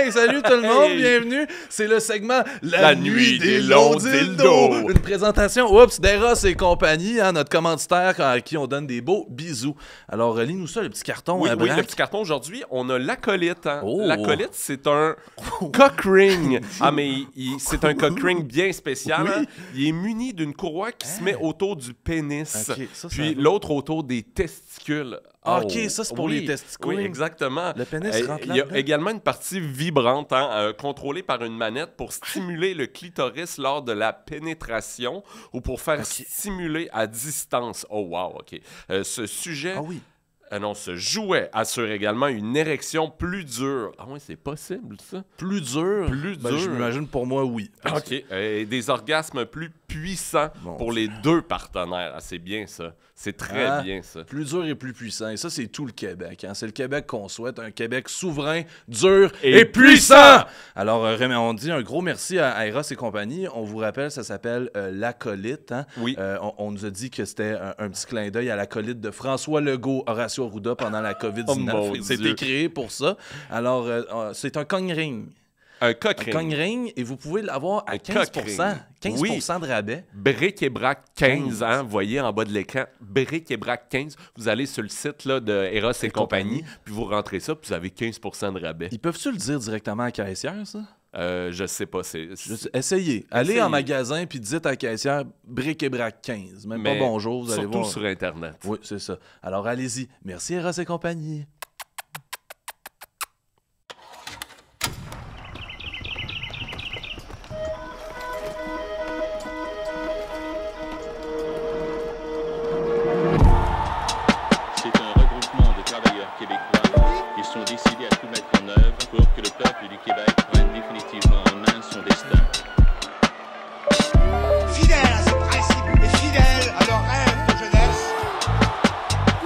Hey, salut tout le monde, bienvenue. C'est le segment La nuit des longs dildos. Une présentation, d'Eros et compagnie, hein, notre commanditaire à qui on donne des beaux bisous. Alors, lis-nous ça, le petit carton. Oui, Braque. le petit carton aujourd'hui, on a l'acolyte. Hein. Oh. L'acolyte, c'est un cock ring. Ah, mais c'est un cock ring bien spécial. Oui. Hein. Il est muni d'une courroie qui se met autour du pénis, Ok, ça, puis ça- l'autre autour des testicules. Ah, ok, ça, c'est pour les testicules. Oui, exactement. Le pénis rentre Il y a là-dedans. également une partie vibrante, hein, contrôlée par une manette pour stimuler le clitoris lors de la pénétration ou pour faire stimuler à distance. Oh, wow, OK. Ce sujet... Ah oui. Ce jouet assure également une érection plus dure. Ah ouais, c'est possible, ça? Plus dur? Plus Ben, dur. je m'imagine pour moi, oui. OK. Et des orgasmes plus puissants Mon pour les deux partenaires. Ah, c'est bien, ça. C'est très bien, ça. Plus dur et plus puissant. Et ça, c'est tout le Québec. Hein. C'est le Québec qu'on souhaite. Un Québec souverain, dur et puissant! Alors, on dit un gros merci à Eros et compagnie. On vous rappelle, ça s'appelle l'acolyte. Hein. Oui. On nous a dit que c'était un petit clin d'œil à l'acolyte de François Legault, Horacio Arruda pendant la COVID-19. Oh, mon C'était Dieu. créé pour ça. Alors, c'est un cogne ring. Un cock ring. Cogne ring, et vous pouvez l'avoir à Un 15 cock ring. 15 de rabais. Bric et Brac 15, hein, vous voyez en bas de l'écran, Bric et Brac 15. Vous allez sur le site là, de Eros et compagnie, puis vous rentrez ça, puis vous avez 15 de rabais. Ils peuvent-tu le dire directement à la caissière, ça? Je sais pas, Essayez. Allez Essayez. en magasin puis dites à la caissière bric et brac 15. Même Mais pas bonjour, vous allez surtout voir. sur Internet. Oui, c'est ça. Alors allez-y. Merci Eros et compagnie. C'est un regroupement de travailleurs québécois. Ils sont décidés à tout mettre en œuvre pour que le peuple du Québec prenne définitivement en main son destin. Fidèles à ce principe et fidèles à leur rêve de jeunesse,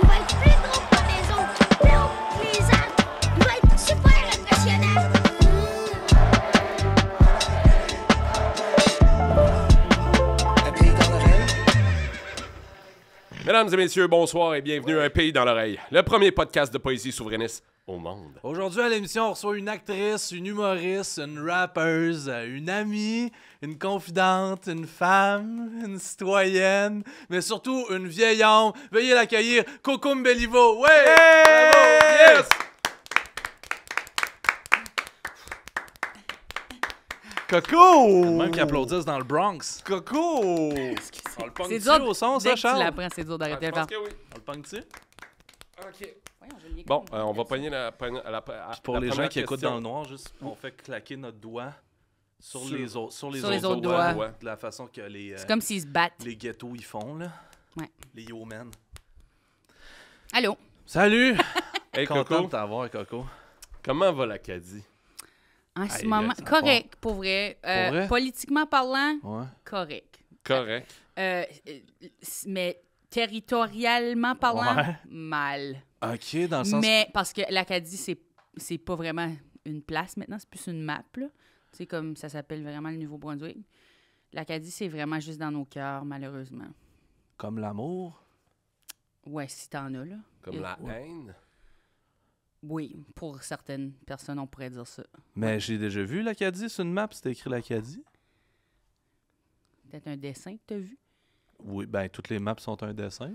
Il va être plus gros que les autres, plus haut que les arbres. Il va être super impressionnant. un pays dans l'oreille. Mesdames et messieurs, bonsoir et bienvenue à Un pays dans l'oreille, le premier podcast de poésie souverainiste au monde. Aujourd'hui à l'émission, on reçoit une actrice, une humoriste, une rappeuse, une amie, une confidente, une femme, une citoyenne, mais surtout une vieille âme. Veuillez l'accueillir, Coco Mbellivo. Ouais! Bravo! Yes! Coco! Même qui applaudissent dans le Bronx. Coco! On le C'est pogne-tu dur. au son, Dès ça, que tu Charles? l'apprends, c'est dur d'arrêter Je de le pense faire. que oui. On le pogne-tu? OK. Voyons, je l'ai Bon, comme- on va pogner la Pour la les gens première qui écoutent question. dans le noir, juste on fait claquer notre doigt sur Sur- les autres, sur les sur autres, les autres doigts, doigts. de la façon que les C'est comme s'ils se battent. les ghettos ils font là, Ouais. les yo-men. Allô? Salut, Hey content Coco, de t'avoir Coco. comment va l'Acadie? En ce Aïe, moment, ça correct, pour vrai. Pour vrai? Politiquement parlant, Ouais. correct. Correct. Mais territorialement parlant, Ouais. mal. OK, dans le sens Mais parce que l'Acadie, c'est pas vraiment une place maintenant, c'est plus une map, là. C'est comme ça s'appelle vraiment le Nouveau-Brunswick. L'Acadie, c'est vraiment juste dans nos cœurs, malheureusement. comme l'amour. Ouais, si t'en as, là. Comme la haine? Oui, pour certaines personnes, on pourrait dire ça. Mais j'ai déjà vu l'Acadie sur une map, c'était écrit l'Acadie. Peut-être un dessin que t'as vu. Oui, ben toutes les maps sont un dessin.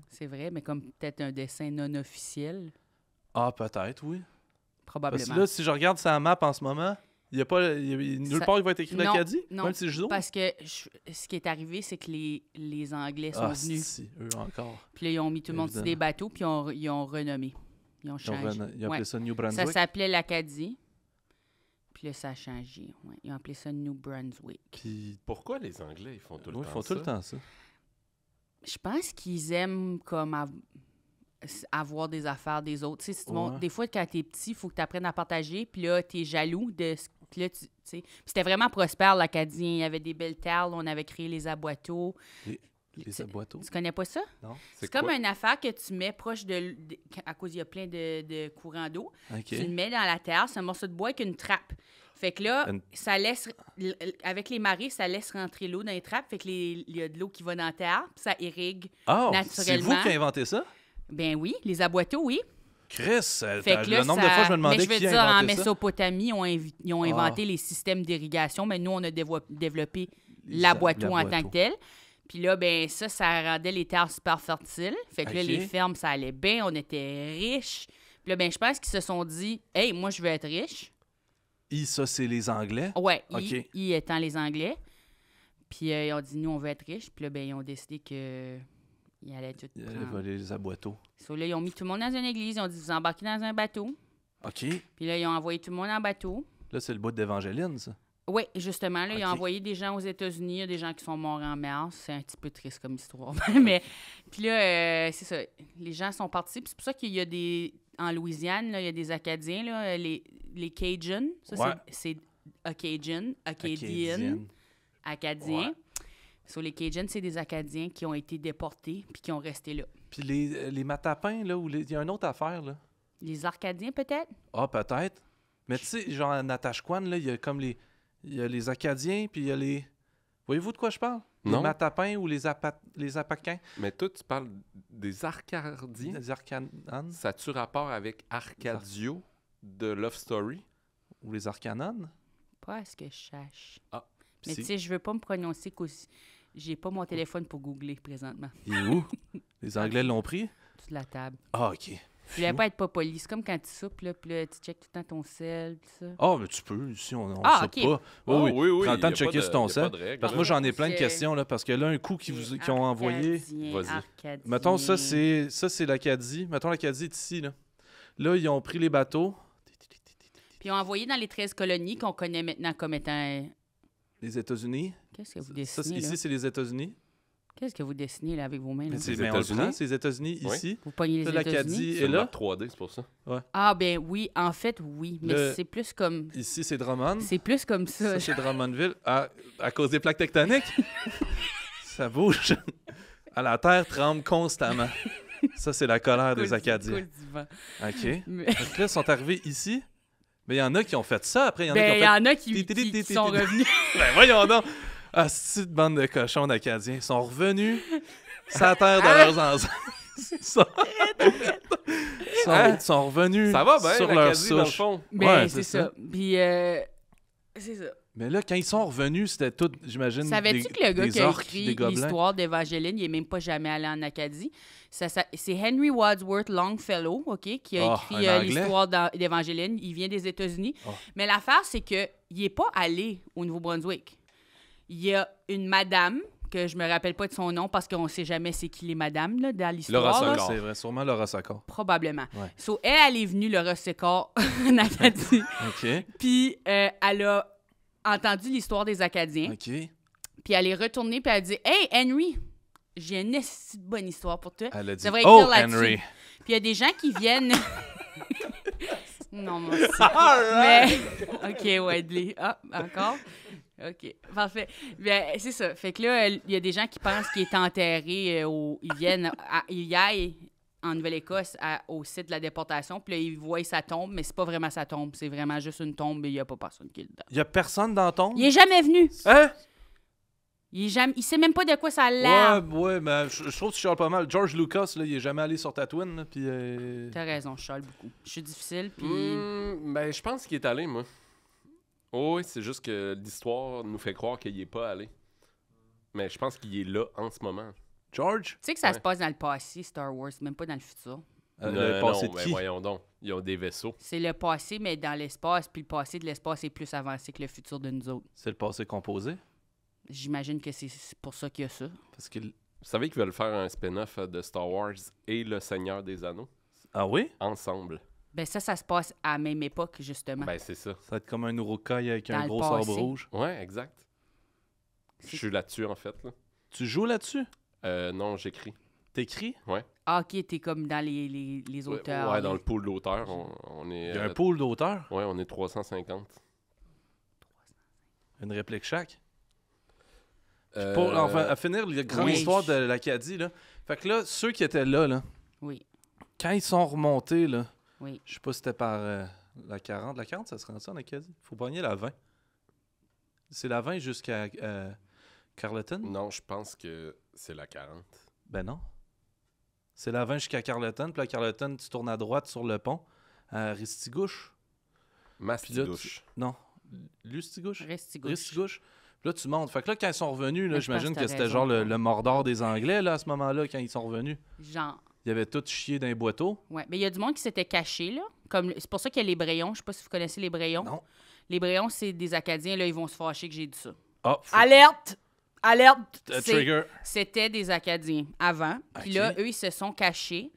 C'est vrai, mais comme peut-être un dessin non officiel, Ah, peut-être, oui. Parce probablement. que là, si je regarde sa map en ce moment, il y a pas nulle Ça- part il va être écrit Non, l'Acadie, non, même si je joue. Parce que ce qui est arrivé, c'est que les Anglais sont Ah, venus. si, eux encore. Puis là, ils ont mis tout le monde sur des Évidemment. bateaux, puis ils ont renommé. Ils ont Ils ont, changé. ils ont appelé Ouais. ça New Ça Brunswick. s'appelait l'Acadie. Puis là, ça a changé. Ouais. Ils ont appelé ça New Brunswick. Puis, Pourquoi les Anglais ils font tout le oui, temps ils font ça? tout le temps ça. Je pense qu'ils aiment comme avoir des affaires des autres. Tu sais, Ouais. des fois, quand t'es petit, il faut que tu apprennes à partager. Puis là, t'es jaloux de ce que là, tu sais. Puis c'était vraiment prospère, l'Acadien. Il y avait des belles terres. On avait créé les aboiteaux. Les aboiteaux. Tu connais pas ça? Non? C'est comme une affaire que tu mets proche à cause il y a plein de courants d'eau. OK. Tu le mets dans la terre, c'est un morceau de bois avec une trappe. Fait que là, ça laisse, avec les marées, ça laisse rentrer l'eau dans les trappes. Fait que il y a de l'eau qui va dans la terre, puis ça irrigue Ah, c'est naturellement. vous qui avez inventé ça? Ben oui, les aboiteaux, oui. Chris, Fait que là, le nombre de fois je me demandais mais je veux qui dire, a en inventé ça. Mésopotamie, ils ont inventé les systèmes d'irrigation, mais nous, on a développé la boiteau en tant que telle. Puis là, ben ça rendait les terres super fertiles. Fait que là, Ok. les fermes, ça allait bien, on était riches. Puis là, ben je pense qu'ils se sont dit, « Hey, moi, je veux être riche. » Ça, c'est les Anglais. Ouais, Ok. ils étant les Anglais. Puis ils ont dit, « Nous, on veut être riches. » Puis là, ben ils ont décidé que ils allaient tout Il allait prendre. voler les aboiteaux. So, là, ils ont mis tout le monde dans une église. Ils ont dit, « Vous embarquez dans un bateau. » OK. Puis là, ils ont envoyé tout le monde en bateau. Là, c'est le bout d'Évangéline, ça. Oui, justement, là, ils ont Ok. envoyé des gens aux États-Unis, il y a des gens qui sont morts en mer. C'est un petit peu triste comme histoire. Mais puis là, c'est ça. Les gens sont partis. Puis c'est pour ça qu'il y a des. En Louisiane, là, il y a des Acadiens, là, les Cajuns. Ça, Ouais. c'est Acadian, Acadian, Acadienne. Acadiens. Ouais. So, les Cajuns, c'est des Acadiens qui ont été déportés puis qui ont resté là. Puis les matapins, là, il y a une autre affaire, là. Les Arcadiens, peut-être? Ah, peut-être. Mais tu sais, genre à Natashquan, là, il y a comme les... Il y a les Acadiens, puis il y a les... Voyez-vous de quoi je parle? Non. Les matapins ou les Apaquins. Mais toi, tu parles des Arcadiens. Les Arcananes Ça a-tu rapport avec Arcadio de Love Story? ou les Arcananes. Pas à ce que je sache. Ah, Mais Si. tu sais, je veux pas me prononcer qu'aussi. J'ai pas mon téléphone pour googler présentement. Il est où? Les Anglais l'ont pris? Sur la table. Ah, OK. Je voulais pas être pas poli. C'est comme quand tu soupes, là, puis là, tu checkes tout le temps ton sel, tout ça. Ah, mais tu peux. Ici, on Ah, soupe ok. pas. Ah, oui, Prends le temps y de a checker pas sur ton y a sel. pas de règle, Parce que là. moi, j'en ai plein de C'est- questions, là, parce que là, un coup qu'ils ont envoyé... Vas-y. Arcadien. Mettons, ça, c'est l'Acadie. Mettons, l'Acadie est ici, là. Là, ils ont pris les bateaux. Puis ils ont envoyé dans les 13 colonies qu'on connaît maintenant comme étant... Les États-unis. Qu'est-ce que vous Ça, dessinez, là? ici, c'est les États-Unis. Qu'est-ce que vous dessinez, là, avec vos mains, là? Mais c'est Les mais on le États-Unis? prend, c'est les États-Unis Oui. ici. Vous pognez les Là, États-Unis? l'Acadie C'est est le là. map 3D, c'est pour ça. Ah, ben oui. En fait, oui. Mais Le- c'est plus comme... Ici, c'est Drummond. C'est plus comme ça. Ça, c'est Drummondville. À cause des plaques tectoniques. Ça bouge. La terre tremble constamment. Ça, c'est la colère des Acadiens. Coule du vent. OK. Mais- Donc là, ils sont arrivés ici. Mais il y en a qui ont fait ça. Après, il y en a Ben, qui il y ont en a qui sont revenus. fait... Ben, voyons donc. Ah, cette bande de cochons d'Acadiens. Ils sont revenus sur la terre de leurs ancêtres. Ils sont revenus Ça va bien, sur leur l'Acadie, dans le souche. fond. Ben, Ouais, c'est c'est ça. Puis, c'est ça. Mais là, quand ils sont revenus, c'était tout, j'imagine, Savais-tu que le gars des qui a orques, écrit des gobelins. l'histoire d'Évangéline, il n'est même pas jamais allé en Acadie? C'est Henry Wadsworth Longfellow, OK, qui a Ah, écrit un Anglais? l'histoire d'Évangéline. Il vient des États-Unis. Ah. Mais l'affaire, c'est qu'il n'est pas allé au Nouveau-Brunswick. Il y a une madame, que je me rappelle pas de son nom parce qu'on ne sait jamais c'est qui les madames là, dans l'histoire. Laura là. Socor. C'est vrai, sûrement Laura Socor. Probablement. Ouais. So, elle est venue, Laura Socor, en Acadie. OK. Puis elle a entendu l'histoire des Acadiens. OK. Puis elle est retournée, puis elle a dit « Hey, Henry, j'ai une esti de bonne histoire pour toi. Elle a dit Ça va « Oh, écrire là-dessus. Henry! » Puis il y a des gens qui viennent... non, moi aussi. Mais... OK, Wedley. Ah, encore? OK, parfait. Ben, c'est ça. Fait que là, il y a des gens qui pensent qu'il est enterré ils viennent... Ils y aillent en Nouvelle-Écosse au site de la déportation, puis là, ils voient sa tombe, mais c'est pas vraiment sa tombe. C'est vraiment juste une tombe et il n'y a pas personne qui est dedans. Il y a personne dans ton? Il est jamais venu. Hein? Il sait même pas de quoi ça a l'air. Ouais, mais je trouve que tu chiales pas mal. George Lucas, là, il est jamais allé sur Tatooine, là, puis... T'as raison, je chiale beaucoup. Je suis difficile, puis... Ben, je pense qu'il est allé, moi. Oh, oui, c'est juste que l'histoire nous fait croire qu'il est pas allé. Mais je pense qu'il est là en ce moment. George? Tu sais que ça Ouais. se passe dans le passé, Star Wars, même pas dans le futur. Le passé non, de ben qui? voyons donc. Ils ont des vaisseaux. C'est le passé, mais dans l'espace, puis le passé de l'espace est plus avancé que le futur de nous autres. C'est le passé composé. J'imagine que c'est pour ça qu'il y a ça. Parce que... Vous savez qu'ils veulent faire un spin-off de Star Wars et Le Seigneur des Anneaux Ah oui? ensemble. Ben ça se passe à la même époque, justement. Ben, c'est ça. Ça va être comme un Urukai avec Dans un le gros passé. sabre rouge. Ouais, exact. Je C'est- suis là-dessus, en fait. Là. Tu joues là-dessus? Non, j'écris. T'écris? Ah, OK, t'es comme dans les auteurs. Ouais, là. dans le pool d'auteurs, on est... Il y a un pool d'auteurs? Ouais, on est 350. Une réplique chaque? Euh, Pour enfin, à finir la grande oui. histoire de l'Acadie, là. Fait que là, ceux qui étaient là, Oui, quand ils sont remontés, là, oui. je sais pas si c'était par la 40. La 40, ça se rend ça en Acadie? Faut pogner la 20. C'est la 20 jusqu'à Carleton? Non, je pense que c'est la 40. Ben non. C'est la 20 jusqu'à Carleton. Puis là, Carleton, tu tournes à droite sur le pont. À Ristigouche. Mastigouche. Non. Lustigouche? Restigouche. Ristigouche. Puis là, tu montes. Fait que là, quand ils sont revenus, là, Mais je pense j'imagine que que t'as c'était raison. genre le Mordor des Anglais, là, à ce moment-là, quand ils sont revenus. Genre. Ils avaient tout chié dans les boiteaux. Ouais. Mais il y a du monde qui s'était caché, là. C'est pour ça qu'il y a les Brayons. Je sais pas si vous connaissez les Brayons. Non. Les Brayons, c'est des Acadiens. Là, ils vont se fâcher que j'ai dit ça. Ah, Alerte! Alerte! trigger. C'était des Acadiens avant. Puis là, Ok. eux, ils se sont cachés.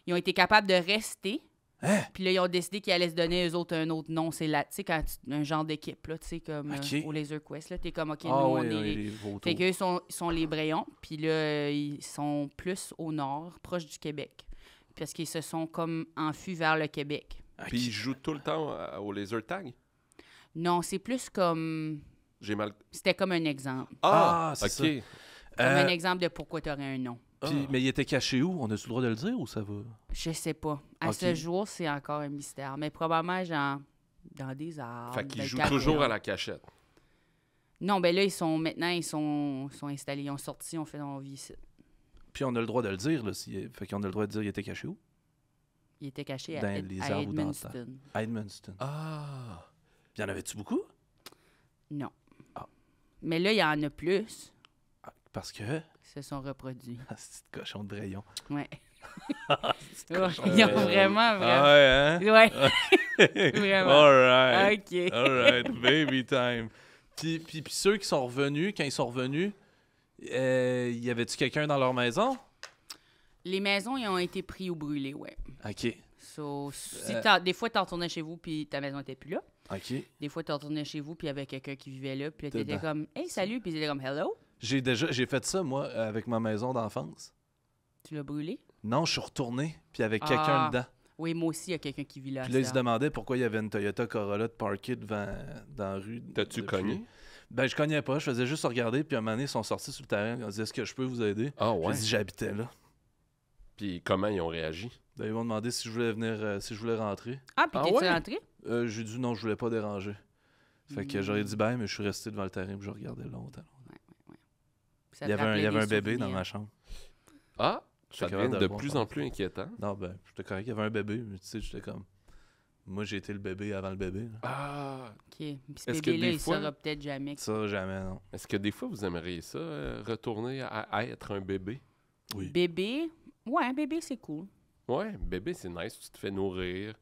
Ils ont été capables de rester. Hein? Puis là, ils ont décidé qu'ils allaient se donner eux autres un autre nom. C'est tu sais, quand un genre d'équipe, là, tu sais, comme Ok. au Laser Quest, là, t'es comme, OK, nous, Ah on oui, est oui, les... les vautours. Fait qu'eux sont les Brayons. Puis là, ils sont plus au nord, proche du Québec. Parce qu'ils se sont comme enfuis vers le Québec. Ok. Puis ils jouent tout le temps au laser tag. Non, c'est plus comme... J'ai mal. C'était comme un exemple. Ah, c'est ça. OK. Comme Euh, un exemple de pourquoi t'aurais un nom. puis- mais il était caché où? On a-tu le droit de le dire ou ça va? Je sais pas. À Ok. ce jour, c'est encore un mystère. Mais probablement, genre, dans des arbres. Fait qu'ils dans jouent le toujours camion. à la cachette. Non, ben là, ils sont installés. Ils ont sorti, on fait on vit ici. Puis on a le droit de le dire, là. Fait qu'on a le droit de dire il était caché où? Ils étaient cachés Dans à, les à arbres ou dans le Edmundston. À Edmundston. Ah. Puis y en avait-tu beaucoup? Non. Ah. Mais là, il y en a plus Ah, parce que... qui se sont reproduits. Ah, c'est de cochon de rayon. Ouais. C'est Ouais, cochon. ils ont vraiment, vraiment. ouais, hein? Ouais. Vraiment. All right. OK. All right. Baby time. Puis ceux qui sont revenus, quand ils sont revenus, y avait-tu quelqu'un dans leur maison? Les maisons, ils ont été pris ou brûlés, ouais. OK. So, si Euh. des fois, tu retournais chez vous puis ta maison n'était plus là. OK. Des fois, tu retournais chez vous puis il y avait quelqu'un qui vivait là. Puis là, tu étais Dedans. comme, hey, salut. Puis ils étaient comme, hello. J'ai fait ça, moi, avec ma maison d'enfance. Tu l'as brûlé? Non, je suis retourné, puis il y avait quelqu'un Ah. dedans. Oui, moi aussi, il y a quelqu'un qui vit là. Puis là, ils se ça. demandaient pourquoi il y avait une Toyota Corolla de parkée devant dans la rue. T'as-tu depuis. cogné? Ben, je cognais pas. Je faisais juste regarder, puis à un moment donné, ils sont sortis sur le terrain. Ils ont dit, est-ce que je peux vous aider? Ah J'ai ouais. dit, j'habitais là. Puis comment ils ont réagi? Ben, ils m'ont demandé si je voulais venir, si je voulais rentrer. Ah, puis Ah t'es-tu ouais? rentré? J'ai dit non, je voulais pas déranger. Fait que j'aurais dit ben, mais je suis resté devant le terrain puis je regardais longtemps. Ça Il te y avait rappelait un des bébé dans souvenirs. ma chambre. Ah, J'étais ça capable devient de de le plus voir. en plus inquiétant. Non, ben, j'étais correct. Il y avait un bébé, mais tu sais, j'étais comme. Moi, j'ai été le bébé avant le bébé. là. Ah. OK. Puis ce Est-ce que bébé-là, des il fois- saura peut-être jamais. Ça, jamais, non. Est-ce que des fois, vous aimeriez ça, retourner à être un bébé? Oui. Bébé? Ouais, bébé, c'est cool. Ouais, bébé, c'est nice. Tu te fais nourrir.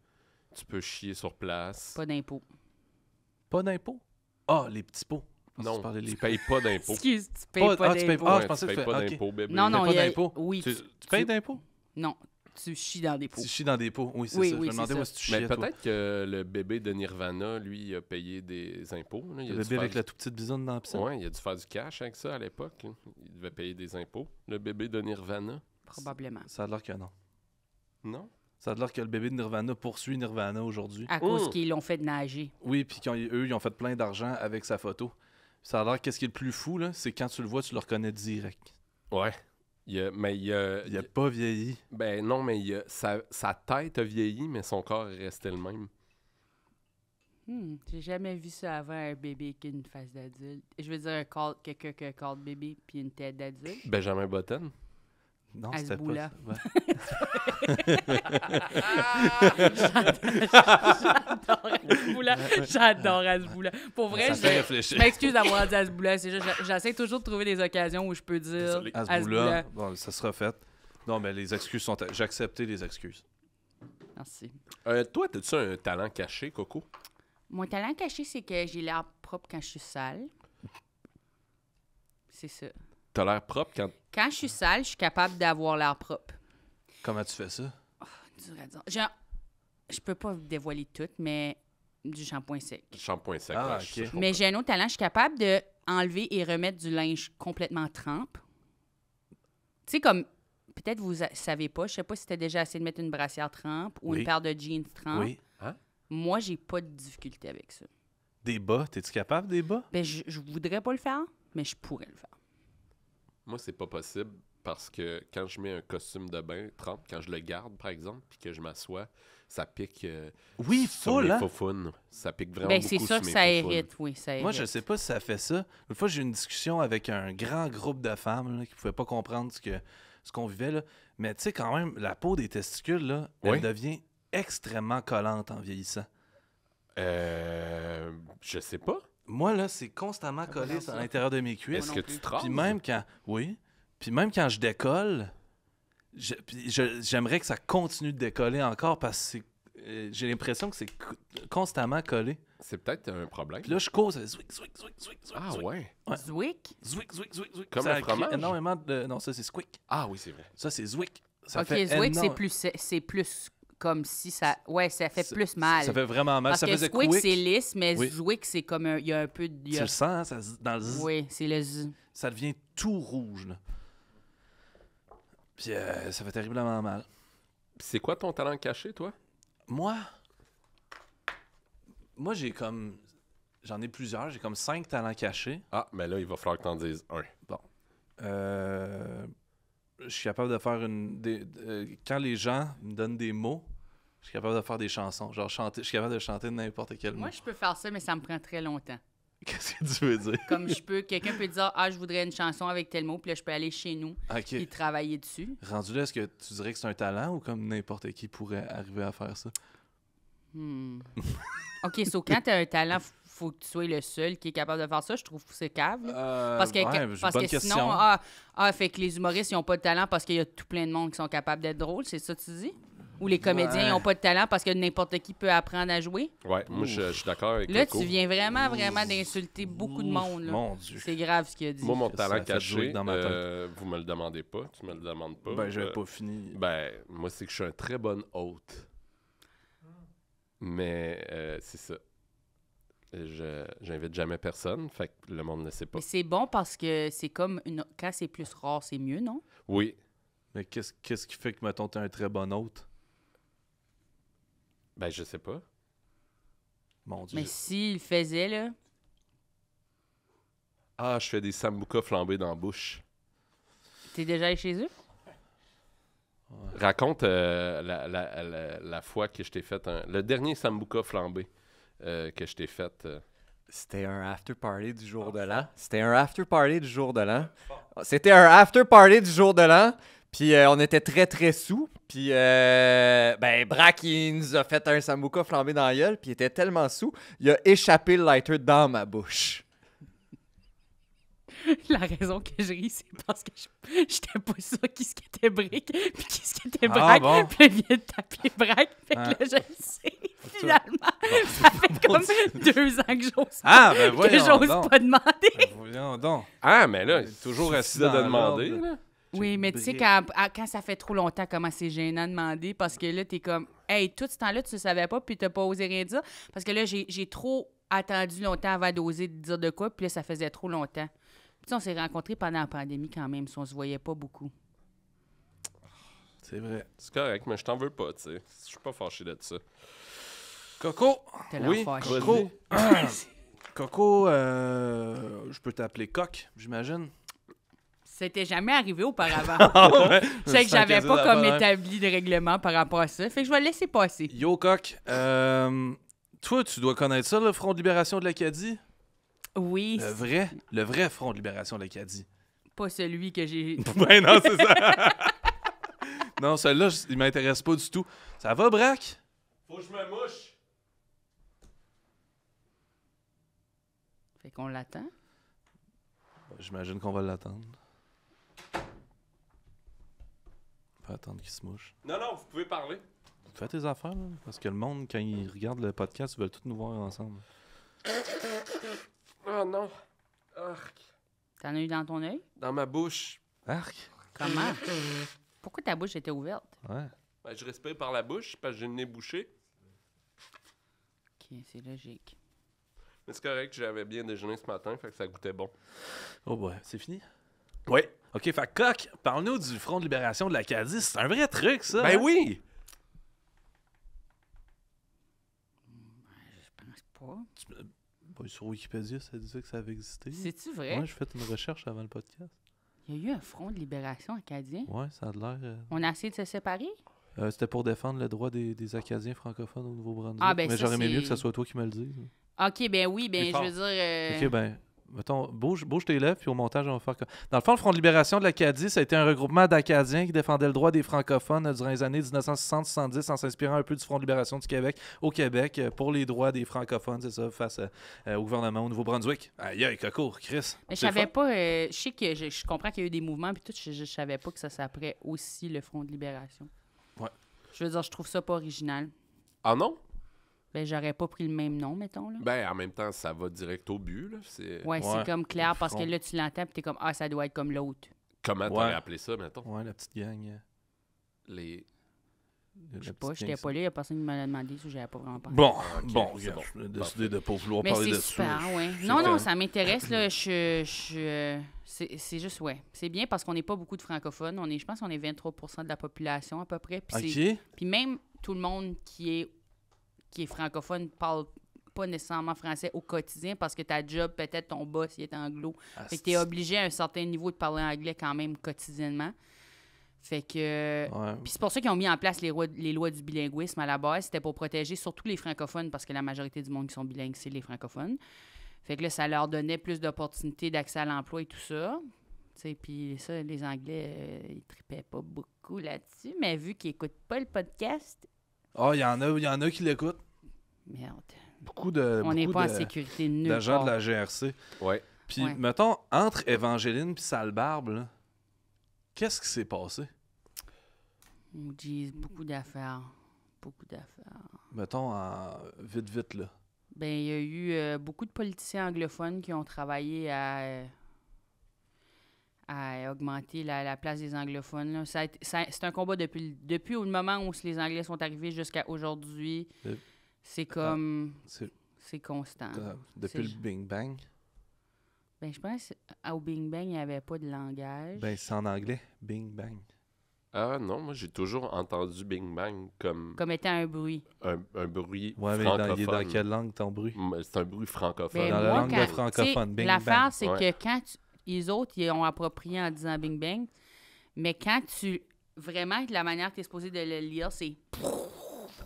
Tu peux chier sur place. Pas d'impôt. Pas d'impôts? Ah, les petits pots. Je pensais que Non, tu parlais des tu payes pas d'impôts. Excuse, tu payes Pas- pas ah, tu payes d'impôt. pas- Ah, Ouais, je pensais tu que payes tu pas fais- d'impôts, bébé. Non, non, pas il y a- d'impôt. Oui, Tu payes d'impôts? Non, tu chies dans des pots. Tu chies dans des pots. Oui, c'est Oui, ça. oui, je me demandais c'est moi ça. si tu Mais chiais, toi. peut-être que le bébé de Nirvana, lui, il a payé des impôts. Là. Il a Le dû bébé avec faire la toute petite bisoune dans la piscine. Ouais, il a dû faire du cash avec ça à l'époque. Là. Il devait payer des impôts. Le bébé de Nirvana. Probablement. Ça a l'air que non. Non? Ça a l'air que le bébé de Nirvana poursuit Nirvana aujourd'hui. À cause qu'ils l'ont fait nager. Oui, puis eux, ils ont fait plein d'argent avec sa photo. Ça a l'air qu'est-ce qui est le plus fou, là, c'est quand tu le vois, tu le reconnais direct. Ouais. Mais il a... Il a pas vieilli. Ben non, mais sa tête a vieilli, mais son corps est resté le même. J'ai jamais vu ça avant, un bébé qui a une face d'adulte. Je veux dire, quelqu'un qui a un corps de bébé puis une tête d'adulte. Benjamin Button. Non, Azboula. c'était pas... Ouais. J'adore Azboula. Pour vrai, Ça fait je réfléchir. m'excuse d'avoir dit Azboula. C'est juste, j'essaie toujours de trouver des occasions où je peux dire Désolé. Azboula, bon, ça sera fait. Non, mais les excuses sont... J'ai accepté les excuses. Merci. Toi, as-tu un talent caché, Coco? Mon talent caché, c'est que j'ai l'air propre quand je suis sale. C'est ça. T'as l'air propre quand... Quand je suis sale, je suis capable d'avoir l'air propre. Comment tu fais ça? Dur à dire. Genre, je peux pas vous dévoiler tout, mais du shampoing sec. Shampoing sec. Ah, ouais, ok. je comprends. Mais j'ai un autre talent, je suis capable de enlever et remettre du linge complètement trempe. Tu sais, comme, peut-être vous savez pas, je sais pas si tu as déjà essayé de mettre une brassière trempe ou Oui. une paire de jeans trempe. Oui. Moi, j'ai pas de difficulté avec ça. Des bas, t'es-tu capable des bas? Ben, je voudrais pas le faire, mais je pourrais le faire. Moi, c'est pas possible parce que quand je mets un costume de bain trempe, quand je le garde, par exemple, puis que je m'assois, ça pique Oui, sur full, mes hein? faufounes. Ça pique vraiment Ben, beaucoup c'est sur sûr que mes ça faufounes. hérite, oui, ça hérite. Moi, je sais pas si ça fait ça. Une fois, j'ai eu une discussion avec un grand groupe de femmes là, qui pouvaient pas comprendre ce que ce qu'on vivait, là. Mais tu sais, quand même, la peau des testicules, là, Oui. elle devient extrêmement collante en vieillissant. Je sais pas. Moi, là, c'est constamment collé à l'intérieur de mes cuisses. Est-ce que tu te rases? Puis même quand... Oui. Puis même quand je décolle, j'aimerais que ça continue de décoller encore parce que j'ai l'impression que c'est constamment collé. C'est peut-être un problème. Puis là, je cours, ça fait zouic, zouic, zouic, zouic, zouic, Ah zouic. ouais. Zwick? Zouic, zouic, zouic, zouic. Comme Ça un crée fromage? énormément de... Non, ça, c'est squick. Ah oui, c'est vrai. Ça, c'est zouic. Ça OK, fait Zwick, énorme- c'est plus comme si ça... Ouais, ça fait Ça- plus mal. Ça fait vraiment mal. Parce Ça que faisait Zwick, quick. c'est lisse, mais Oui. Zwick, c'est comme un... Il y a un peu de... il y Tu a- le sens, hein, dans le zzz. Oui, c'est le z. Ça devient tout rouge, là. Puis ça fait terriblement mal. C'est quoi ton talent caché, toi? Moi, j'ai comme... J'en ai plusieurs. J'ai comme 5 talents cachés. Ah, mais là, il va falloir que t'en dises un. Je suis capable de faire quand les gens me donnent des mots, je suis capable de faire des chansons. Genre chanter. Je suis capable de chanter n'importe quel mot. Moi, je peux faire ça, mais ça me prend très longtemps. Qu'est-ce que tu veux dire? Comme quelqu'un peut dire, je voudrais une chanson avec tel mot, puis là, je peux aller chez nous OK. et travailler dessus. Rendu là, est-ce que tu dirais que c'est un talent ou comme n'importe qui pourrait arriver à faire ça? OK, quand tu as un talent, faut que tu sois le seul qui est capable de faire ça. Je trouve que c'est cave. là. Parce que, parce que sinon, fait que les humoristes, ils n'ont pas de talent parce qu'il y a tout plein de monde qui sont capables d'être drôles, c'est ça que tu dis? Ou les comédiens, ils n'ont pas de talent parce que n'importe qui peut apprendre à jouer? Ouais, moi, je suis d'accord avec Là, Coco. tu viens vraiment d'insulter beaucoup de monde. Là. Mon Dieu. C'est grave ce qu'il a dit. Moi, mon Ça talent fait jouer caché, dans ma tête. vous me le demandez pas, tu me le demandes pas. Ben, j'avais pas fini. Ben, moi, c'est que je suis un très bon hôte. Mais c'est ça. J'invite jamais personne, fait que le monde ne sait pas. Mais c'est bon parce que c'est comme quand c'est plus rare, c'est mieux, non? Oui. Mais qu'est-ce qui fait que, mettons, t'es un très bon hôte? Ben, je sais pas. Mon Dieu. Mais s'il le faisait, là, Ah, je fais des sambucas flambés dans la bouche. t'es déjà allé chez eux? Raconte la fois que je t'ai fait le dernier sambuca flambé que je t'ai fait. C'était un after party du jour de l'an. C'était un after party du jour de l'an. C'était un after party du jour de l'an. Puis on était très très sous. Puis Brack, il nous a fait un sambuca flambé dans la gueule. Puis il était tellement sous, il a échappé le lighter dans ma bouche. La raison que je ris, c'est parce que j'étais pas sûre qui ce qui était Brick, puis qui ce qui était Ah, Brack. bon. Puis là, il vient de t'appeler Brack, fait que Ah. là, je le sais. Finalement, ça fait comme 2 ans que j'ose Ah, ben que voyons j'ose donc. pas demander. Ben, voyons donc. Ah, mais là, Toujours assis suffisait de dans demander. l'ordre. Là. Oui, mais tu sais, Brick. quand ça fait trop longtemps, comment c'est gênant de demander, parce que là, t'es comme, hey, tout ce temps-là, tu ne savais pas, puis t'as pas osé rien dire, parce que là, j'ai trop attendu longtemps avant d'oser dire de quoi, puis là, ça faisait trop longtemps. Puis on s'est rencontrés pendant la pandémie quand même, si on se voyait pas beaucoup. C'est vrai. C'est correct, mais je t'en veux pas, tu sais. Je suis pas fâché de ça. Coco! T'as l'air Oui, fâché. Coco! Coco, je peux t'appeler Coq, j'imagine? C'était jamais arrivé auparavant. Ouais. C'est que j'avais pas comme établi. établi de règlement par rapport à ça. Fait que je vais le laisser passer. Yo, Coq, toi, tu dois connaître ça, le Front de libération de l'Acadie? Oui, Le vrai Front de libération de l'Acadie. pas celui que j'ai... Ben non, c'est ça. Non, celui-là, il m'intéresse pas du tout. Ça va, Brack? Faut que je me mouche. Fait qu'on l'attend. J'imagine qu'on va l'attendre. On va attendre qu'il se mouche. Non, non, vous pouvez parler. Fais tes affaires, là, parce que le monde, quand ils regardent le podcast, ils veulent tous nous voir ensemble. Oh non. Arc. T'en as eu dans ton œil? Dans ma bouche. Arc! Comment? Pourquoi ta bouche était ouverte? Ouais. Ben, je respire par la bouche parce que j'ai le nez bouché. OK, c'est logique. Mais c'est correct, j'avais bien déjeuné ce matin, fait que ça goûtait bon. Oh, ouais, c'est fini? Oui. OK, fait que, Coq, parle-nous du Front de libération de l'Acadie. C'est un vrai truc, ça. Ben hein? oui! Je pense pas. Pas sur Wikipédia, ça disait que ça avait existé. C'est-tu vrai? Ouais, j'ai fait une recherche avant le podcast. Il y a eu un front de libération acadien. Ouais, ça a l'air... On a essayé de se séparer? C'était pour défendre le droit des Acadiens francophones au Nouveau-Brunswick. Ah, ben mais ça, j'aurais aimé c'est- mieux que ce soit toi qui me le dise. OK, ben oui, ben Plus je fort. veux dire... OK, ben, Mettons, bouge tes lèvres, puis au montage, on va faire... Dans le fond, le Front de libération de l'Acadie, ça a été un regroupement d'Acadiens qui défendaient le droit des francophones durant les années 1960-70 en s'inspirant un peu du Front de libération du Québec au Québec pour les droits des francophones, c'est ça, face au gouvernement au Nouveau-Brunswick. Aïe, Coco, Chris. Mais je savais pas... je sais que je comprends qu'il y a eu des mouvements, puis tout, je savais pas que ça s'appelait aussi le Front de libération. Ouais. Je veux dire, je trouve ça pas original. Ah non? Ben, j'aurais pas pris le même nom, mettons, là. Ben, en même temps, ça va direct au but, là. Ouais, Ouais. c'est comme clair, parce que Front. là, tu l'entends, puis t'es comme, ah, ça doit être comme l'autre. Comment t'aurais appelé ça, mettons? Ouais, la petite gang. Les... Je sais pas, j'étais pas là, il y a personne qui m'a demandé si j'avais pas vraiment parlé. Bon, Ok, bon, c'est regarde, bon. j'ai décidé de ne pas vouloir Mais parler c'est de ça. super, ouais. C'est Non, non, correct. ça m'intéresse, là. C'est juste, ouais. C'est bien parce qu'on n'est pas beaucoup de francophones. Je pense qu'on est 23% de la population, à peu près. Puis OK. puis même tout le monde qui est francophone parle pas nécessairement français au quotidien parce que ta job, peut-être ton boss, il est anglo. Fait que t'es obligé à un certain niveau de parler anglais quand même quotidiennement. Fait que... Ouais. Puis c'est pour ça qu'ils ont mis en place les lois du bilinguisme à la base. C'était pour protéger surtout les francophones parce que la majorité du monde qui sont bilingues, c'est les francophones. Fait que là, ça leur donnait plus d'opportunités d'accès à l'emploi et tout ça. Puis ça, les Anglais, ils tripaient pas beaucoup là-dessus. Mais vu qu'ils écoutent pas le podcast, Ah, il y en a qui l'écoutent. merde. Beaucoup de On n'est beaucoup pas en de- sécurité nulle d'agents part. de la GRC. Ouais. Puis, Ouais. mettons, entre Évangeline et Sale-Barbe, là, qu'est-ce qui s'est passé? Oh, jeez, beaucoup d'affaires. Beaucoup d'affaires. Mettons, vite, là. Ben, il y a eu beaucoup de politiciens anglophones qui ont travaillé à augmenter la place des anglophones. Là. C'est un combat depuis le moment où les Anglais sont arrivés jusqu'à aujourd'hui. Euh, C'est comme... C'est C'est constant. depuis C'est- le Bing Bang. Ben, je pense qu'au Bing Bang, il n'y avait pas de langage. Ben, c'est en anglais. Bing Bang. Ah non, moi, j'ai toujours entendu Bing Bang comme Comme étant un bruit. un bruit Ouais, mais francophone. il est dans quelle langue ton bruit? C'est un bruit francophone. Ben, Dans la moi, langue de quand- francophone, tu sais, Bing l'affaire, Bang. c'est Ouais. que quand les autres, ils ont approprié en disant Bing Bang, mais quand tu... Vraiment, la manière que tu es supposé de le lire, c'est...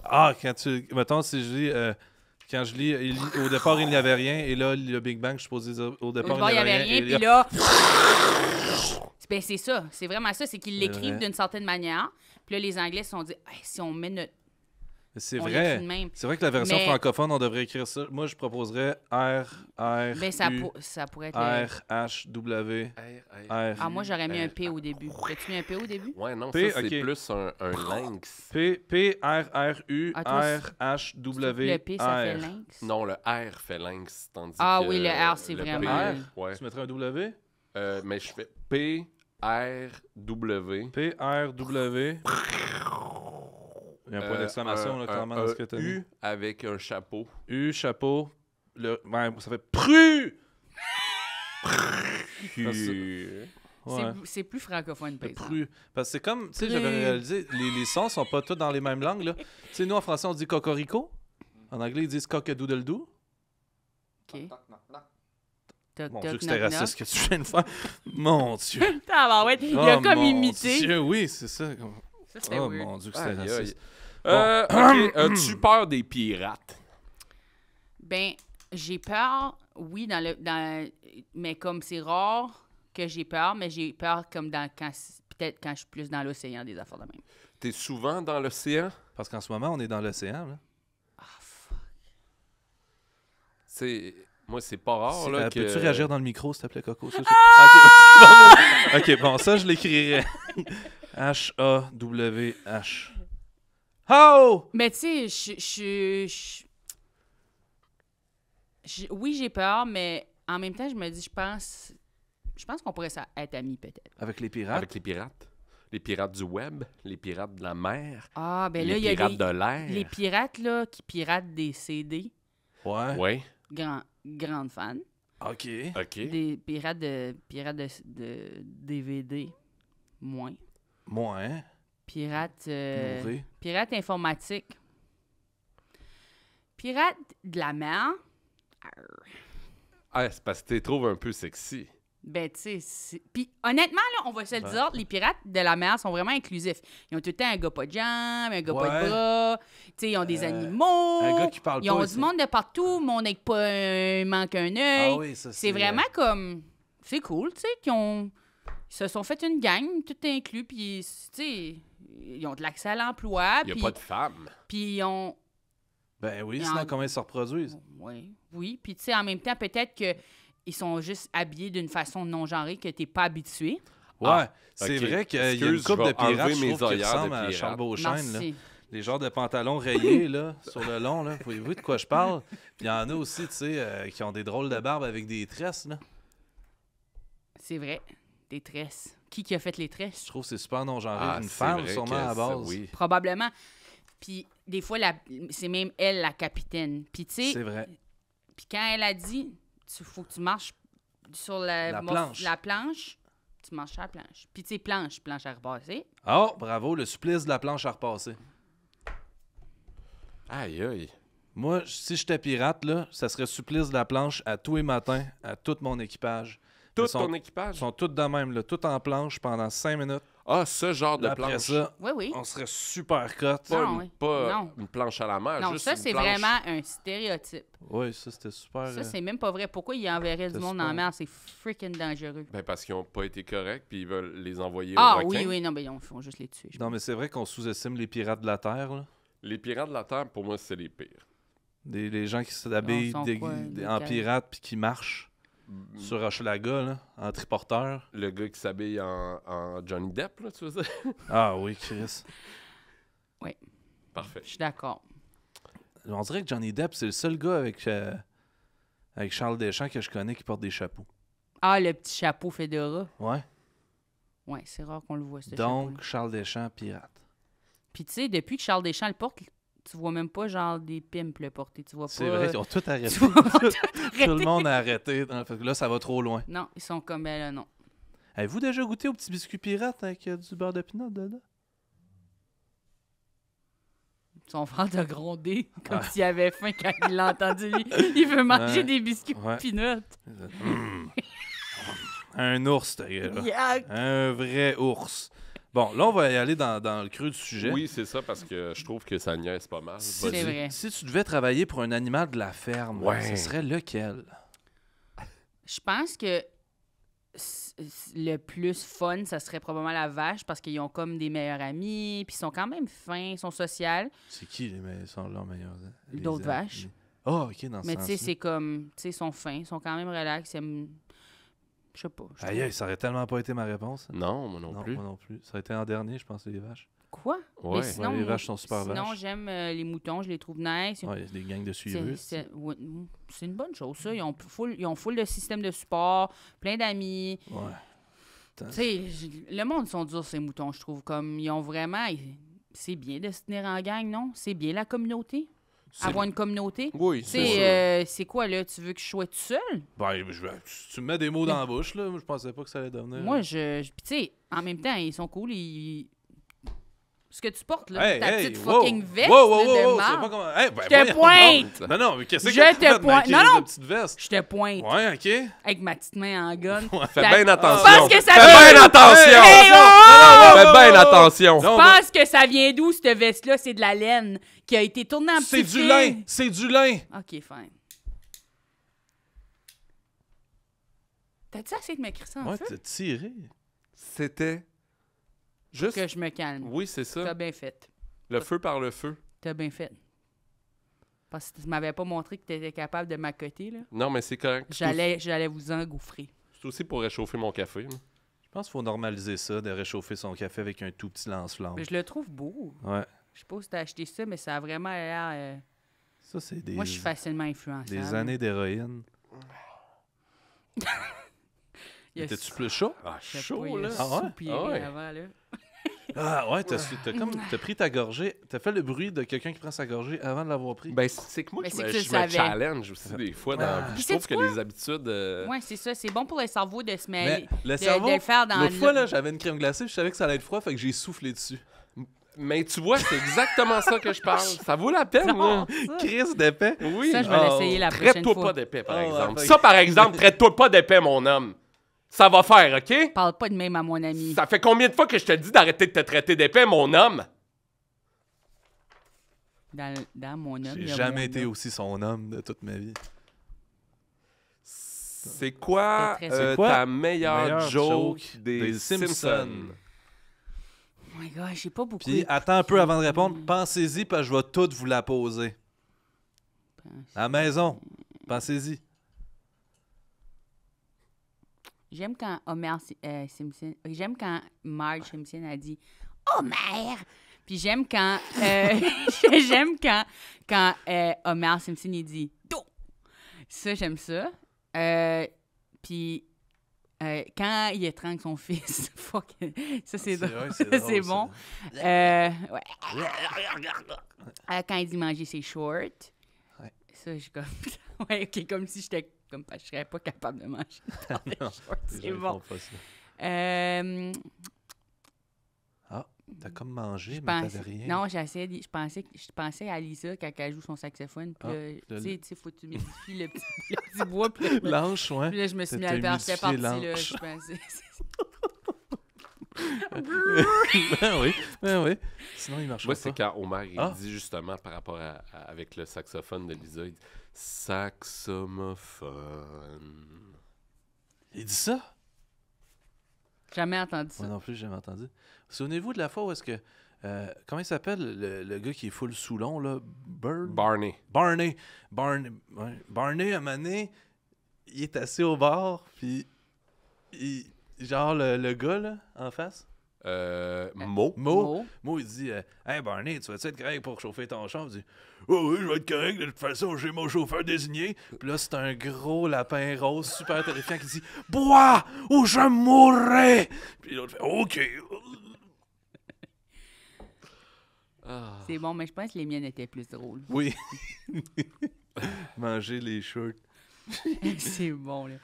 Ah, quand tu... Mettons, si je lis... quand je lis, au départ, il n'y avait rien, et là, le Big Bang, je suis supposé dire, au départ, il n'y avait rien, et puis là... Ben, c'est ça. C'est vraiment ça. C'est qu'ils C'est l'écrivent vrai. d'une certaine manière. Puis là, les Anglais se sont dit, hey, si on met notre... C'est on vrai. l'écrit de même. C'est vrai que la version Mais- francophone, on devrait écrire ça. Moi, je proposerais R, Ben, ça U, pourrait être... le- R, H, W, R. Ah, moi, j'aurais mis un P au début. As-tu mis un P au début? Ouais, non, P, ça, c'est ok. plus un lynx. P, R, R, U, Ah, toi, R, H, W, Le P, ça fait R. lynx? Non, le R fait lynx, tandis Ah que oui, le R, c'est le vraiment- P, ouais. Tu mettrais un W? Mais je fais P, R, W. P, R, W. Il y a un point d'exclamation, là, clairement, dans ce que tu as mis. U avec un chapeau. U, chapeau. Ouais, ça fait PRU! Ouais. C'est plus francophone, par exemple. Pru. Parce que c'est comme, tu sais, j'avais Pru. réalisé, les sons sont pas tous dans les mêmes langues, là. Tu sais, nous, en français, on dit cocorico. En anglais, ils disent cock-a-doodle-doo. OK. Toc, Mon toc, Dieu, que c'était knock, raciste ce que tu viens de faire. Mon Dieu. Ah, bah ouais, il a Oh, comme mon imité. Dieu, oui, c'est ça. Ça, c'était Oh weird. mon Dieu, que c'était Aïe, aïe. raciste. OK, as-tu peur des pirates? Ben, j'ai peur, oui, mais comme c'est rare que j'ai peur, mais j'ai peur comme peut-être quand je suis plus dans l'océan, des affaires de même. T'es souvent dans l'océan? Parce qu'en ce moment, on est dans l'océan, là. Moi, c'est pas rare, là, que... Peux-tu réagir dans le micro, s'il te plaît, Coco? Ça, OK, bon, ça, je l'écrirais. H-A-W-H. Oh! Mais tu sais, oui, j'ai peur, mais en même temps, je me dis, je pense qu'on pourrait être amis, peut-être. Avec les pirates? Avec les pirates? Les pirates du web? Les pirates de la mer? Ah, ben là, les il y a pirates de l'air? les pirates, là, qui piratent des CD. Ouais. Ouais. Grande fan. OK. OK. Des pirates de DVD, moins. Moi, hein? Pirates Mauvais. pirates informatiques. Pirates de la mer. Ah, c'est parce que tu les trouves un peu sexy. Ben, tu sais, puis honnêtement, là, on va se le dire, les pirates de la mer sont vraiment inclusifs. Ils ont tout le temps un gars pas de jambes, un gars pas de bras, tu sais, ils ont des animaux. Un gars qui parle Ils ont pas, du ça. monde de partout, monde avec pas manque un œil. Ah oui, ça, c'est vraiment comme... C'est cool, tu sais, ils se sont fait une gang, tout inclus, puis, tu sais, ils ont de l'accès à l'emploi. Il n'y a pas de femmes. Puis ils ont... Ben oui, Et sinon, en- comment ils se reproduisent? Oui. Puis, tu sais, en même temps, peut-être qu'ils sont juste habillés d'une façon non genrée que t'es pas habitué. Ouais, Ah, c'est ok. vrai qu'il y a Excuse, une couple je de vais enlever pirates, je mes trouve, qui œillères de ressemblent à pirate. Charles Beauchesne. Là. Merci. Les genres de pantalons rayés, là, sur le long, là. Voyez-vous de quoi je parle? Puis il y en a aussi, tu sais, qui ont des drôles de barbe avec des tresses, là. C'est vrai. Des tresses. Qui a fait les tresses? Je trouve que c'est super non-genré. Ah, Une c'est femme, vrai sûrement, que à la ça, base. oui. Probablement. Puis des fois, c'est même elle, la capitaine. Puis tu sais, C'est vrai. puis quand elle a dit, il faut que tu marches sur la planche, tu marches sur la planche. Puis tu sais, planche à repasser. Oh, bravo, le supplice de la planche à repasser. Aïe, aïe. Moi, si j'étais pirate, là, ça serait supplice de la planche à tous les matins, à tout mon équipage. Tout Ils sont- ton équipage? Ils sont tous de même, là, tout en planche pendant 5 minutes. Ah, ce genre de Après planche. ça, Oui. on serait super cote. Pas, Non, une, oui. pas Non. une planche à la mer, Non, juste ça, une c'est planche. vraiment un stéréotype. Oui, ça, c'était super. Ça, c'est même pas vrai. Pourquoi ils enverraient du c'est monde dans la super. mer? C'est freaking dangereux. Ben, parce qu'ils n'ont pas été corrects, puis ils veulent les envoyer Ah aux requins. oui, non, ben ils font juste les tuer. je Non, mais c'est vrai qu'on sous-estime les pirates de la Terre, là. Les pirates de la Terre, pour moi, c'est les pires. Les gens qui s'habillent sont quoi, des en cal- pirates puis qui marchent sur Hochelaga, là, en triporteur. Le gars qui s'habille en Johnny Depp, là, tu veux dire? Ah oui, Chris. Parfait. Je suis d'accord. On dirait que Johnny Depp, c'est le seul gars avec Charles Deschamps que je connais qui porte des chapeaux. Ah, le petit chapeau Fedora. Ouais. Ouais, c'est rare qu'on le voit, ce Donc, chapeau. Charles Deschamps, pirate. Puis tu sais, depuis que Charles Deschamps le porte, tu vois même pas genre des pimps le porter. Tu vois pas... C'est vrai, ils ont tout arrêté. Tu vois pas tout Tout le monde a arrêté. Fait que là, ça va trop loin. Non, ils sont comme ben là, non. Avez-vous déjà goûté au petit biscuit pirate avec du beurre de pinot dedans? Son frère t'a grondé comme s'il avait faim quand il l'a entendu. Il veut manger Ouais. des biscuits Ouais. peanuts. Un ours, ta gueule. Yuck! Un vrai ours. Bon, là, on va y aller dans le creux du sujet. Oui, c'est ça, parce que je trouve que ça niaise pas mal. Si, C'est vrai. si tu devais travailler pour un animal de la ferme, Ouais. ce serait lequel? Je pense que le plus fun, ça serait probablement la vache parce qu'ils ont comme des meilleurs amis, puis ils sont quand même fins, ils sont sociaux. C'est qui les sont leurs meilleurs? D'autres vaches. Ah, OK, dans ce Mais tu sais, sens-là. c'est comme, tu sais, ils sont fins, ils sont quand même relax. Je sais pas. je Aïe, trouve- aïe, ça aurait tellement pas été ma réponse. ça. Non, moi non, plus. Moi non plus. Ça aurait été en dernier, je pense, les vaches. Quoi? Ouais. Mais sinon, Ouais, les vaches sont super sinon, vaches. j'aime les moutons, je les trouve nice. Ouais, il y a des gangs de suiveux. Ouais, c'est une bonne chose, ça. Ils ont full de systèmes de support, plein d'amis. Ouais. Tu sais, le monde sont durs, ces moutons, je trouve. Comme, ils ont vraiment... C'est bien de se tenir en gang, non? C'est bien la communauté? Avoir une communauté? Oui, Tu c'est sais, c'est quoi, là? Tu veux que je sois tout seul? Ben, tu me mets des mots dans la bouche, là. Moi, je pensais pas que ça allait devenir. Moi, puis tu sais, en même temps, ils sont cool. Ce que tu portes, là, ta petite fucking veste wow, là, de c'est marde. pas comment... Hey, ben, Je te voyons pointe! donc. Non, mais qu'est-ce que Je tu te fais de ma pointe. Non, crise non. de petite veste? Je te pointe Ouais, OK. avec ma petite main en gun. Fais bien attention. Parce que ça Fais vient bien d'où? attention. Hey, oh! Fais bien attention. Non, Je pense que ça vient d'où, cette veste-là? C'est de la laine qui a été tournée en c'est petit du fil. lin! C'est du lin! OK, fine. T'as-tu essayé de m'écrire ça en Ouais, feu? t'as tiré. C'était juste... Que je me calme. Oui, c'est T'as ça. bien fait. Le feu par le feu. T'as bien fait. Parce que tu m'avais pas montré que t'étais capable de m'accoter, là. Non, mais c'est correct. J'allais vous engouffrer. C'est aussi pour réchauffer mon café. là. Je pense qu'il faut normaliser ça, de réchauffer son café avec un tout petit lance-flamme. Mais je le trouve beau. Ouais. Je sais pas si t'as acheté ça, mais ça a vraiment l'air... Ça, c'est des, Moi, je suis facilement influençable. des années d'héroïne. Il y a Étais-tu plus chaud? Ah, Je sais chaud, pas, il là. a Ah ouais? soupiré Ah ouais. avant, là. Ah ouais, t'as pris ta gorgée. T'as fait le bruit de quelqu'un qui prend sa gorgée avant de l'avoir pris. Ben, c'est que moi, Mais je c'est me, que tu je le me savais. challenge aussi des fois dans la vie. Puis Je trouve sais-tu que quoi? les habitudes... Ouais, c'est ça. C'est bon pour le cerveau de se mêler. Mais le de cerveau, le faire dans l'autre fois, là, j'avais une crème glacée, je savais que ça allait être froid, fait que j'ai soufflé dessus. Mais tu vois, c'est exactement ça que je parle. Ça vaut la peine, là. Crise d'épais. Oui. Ça, je vais Oh, l'essayer la prochaine Traite-toi fois. pas d'épais, par Ah, ouais, exemple. fait- Ça, par exemple, traite-toi pas d'épais, mon homme. Ça va faire, OK? Parle pas de même à mon ami. Ça fait combien de fois que je te dis d'arrêter de te traiter d'épais, mon homme? Dans mon homme. il J'ai y a jamais mon été homme. aussi son homme de toute ma vie. C'est quoi, C'était très ta meilleure meilleure joke joke des des Simpsons? Simpsons? Oh my God, j'ai pas beaucoup. Puis attends un peu avant de répondre. Pensez-y, parce que je vais toutes vous la poser. À la maison. Pensez-y. J'aime quand Homer Simpson. J'aime quand Marge Simpson a dit Homer. Puis j'aime quand j'aime quand Homer Simpson il dit Do. Ça j'aime ça. Puis quand il étrangle son fils, fuck, ça c'est drôle. vrai, Ça, drôle, c'est ça. bon. Ouais. Quand il dit manger ses shorts. Ouais. Ça je suis comme ouais, OK, comme si j'étais comme je serais pas capable de manger dans les Non, shorts, les c'est gens, ils bon. font pas ça. Euh, T'as comme mangé, Je mais pense- t'avais rien. Non, je pensais à Lisa quand elle joue son saxophone. Puis Ah, là, tu sais, faut que tu humidifies le petit bois. Puis là, L'anche, ouais. puis là, je me suis mis à T'as le faire. J'étais humidifié partie, là. l'anche. Je pensais. Ben oui. Sinon, il marche Moi, pas. c'est quand Homer il Ah. dit justement par rapport avec le saxophone de Lisa, il dit saxomophone. Il dit ça? Jamais entendu ça. Moi non plus, j'ai jamais entendu. Souvenez-vous de la fois où est-ce que... comment il s'appelle, le gars qui est full Soulon, là? Barney. Barney, ouais. Barney, à un moment donné, il est assis au bar, puis... genre, le gars, là, en face... Mo. Mo. Mo, il dit Hey Barney, tu vas-tu être correct pour chauffer ton char? Il dit Oh oui, je vais être correct, de toute façon, j'ai mon chauffeur désigné. Puis là, c'est un gros lapin rose super terrifiant qui dit Bois ou je mourrai! Puis l'autre fait OK. Ah. C'est bon, mais je pense que les miennes étaient plus drôles. Oui. Manger les shirts. C'est bon, là.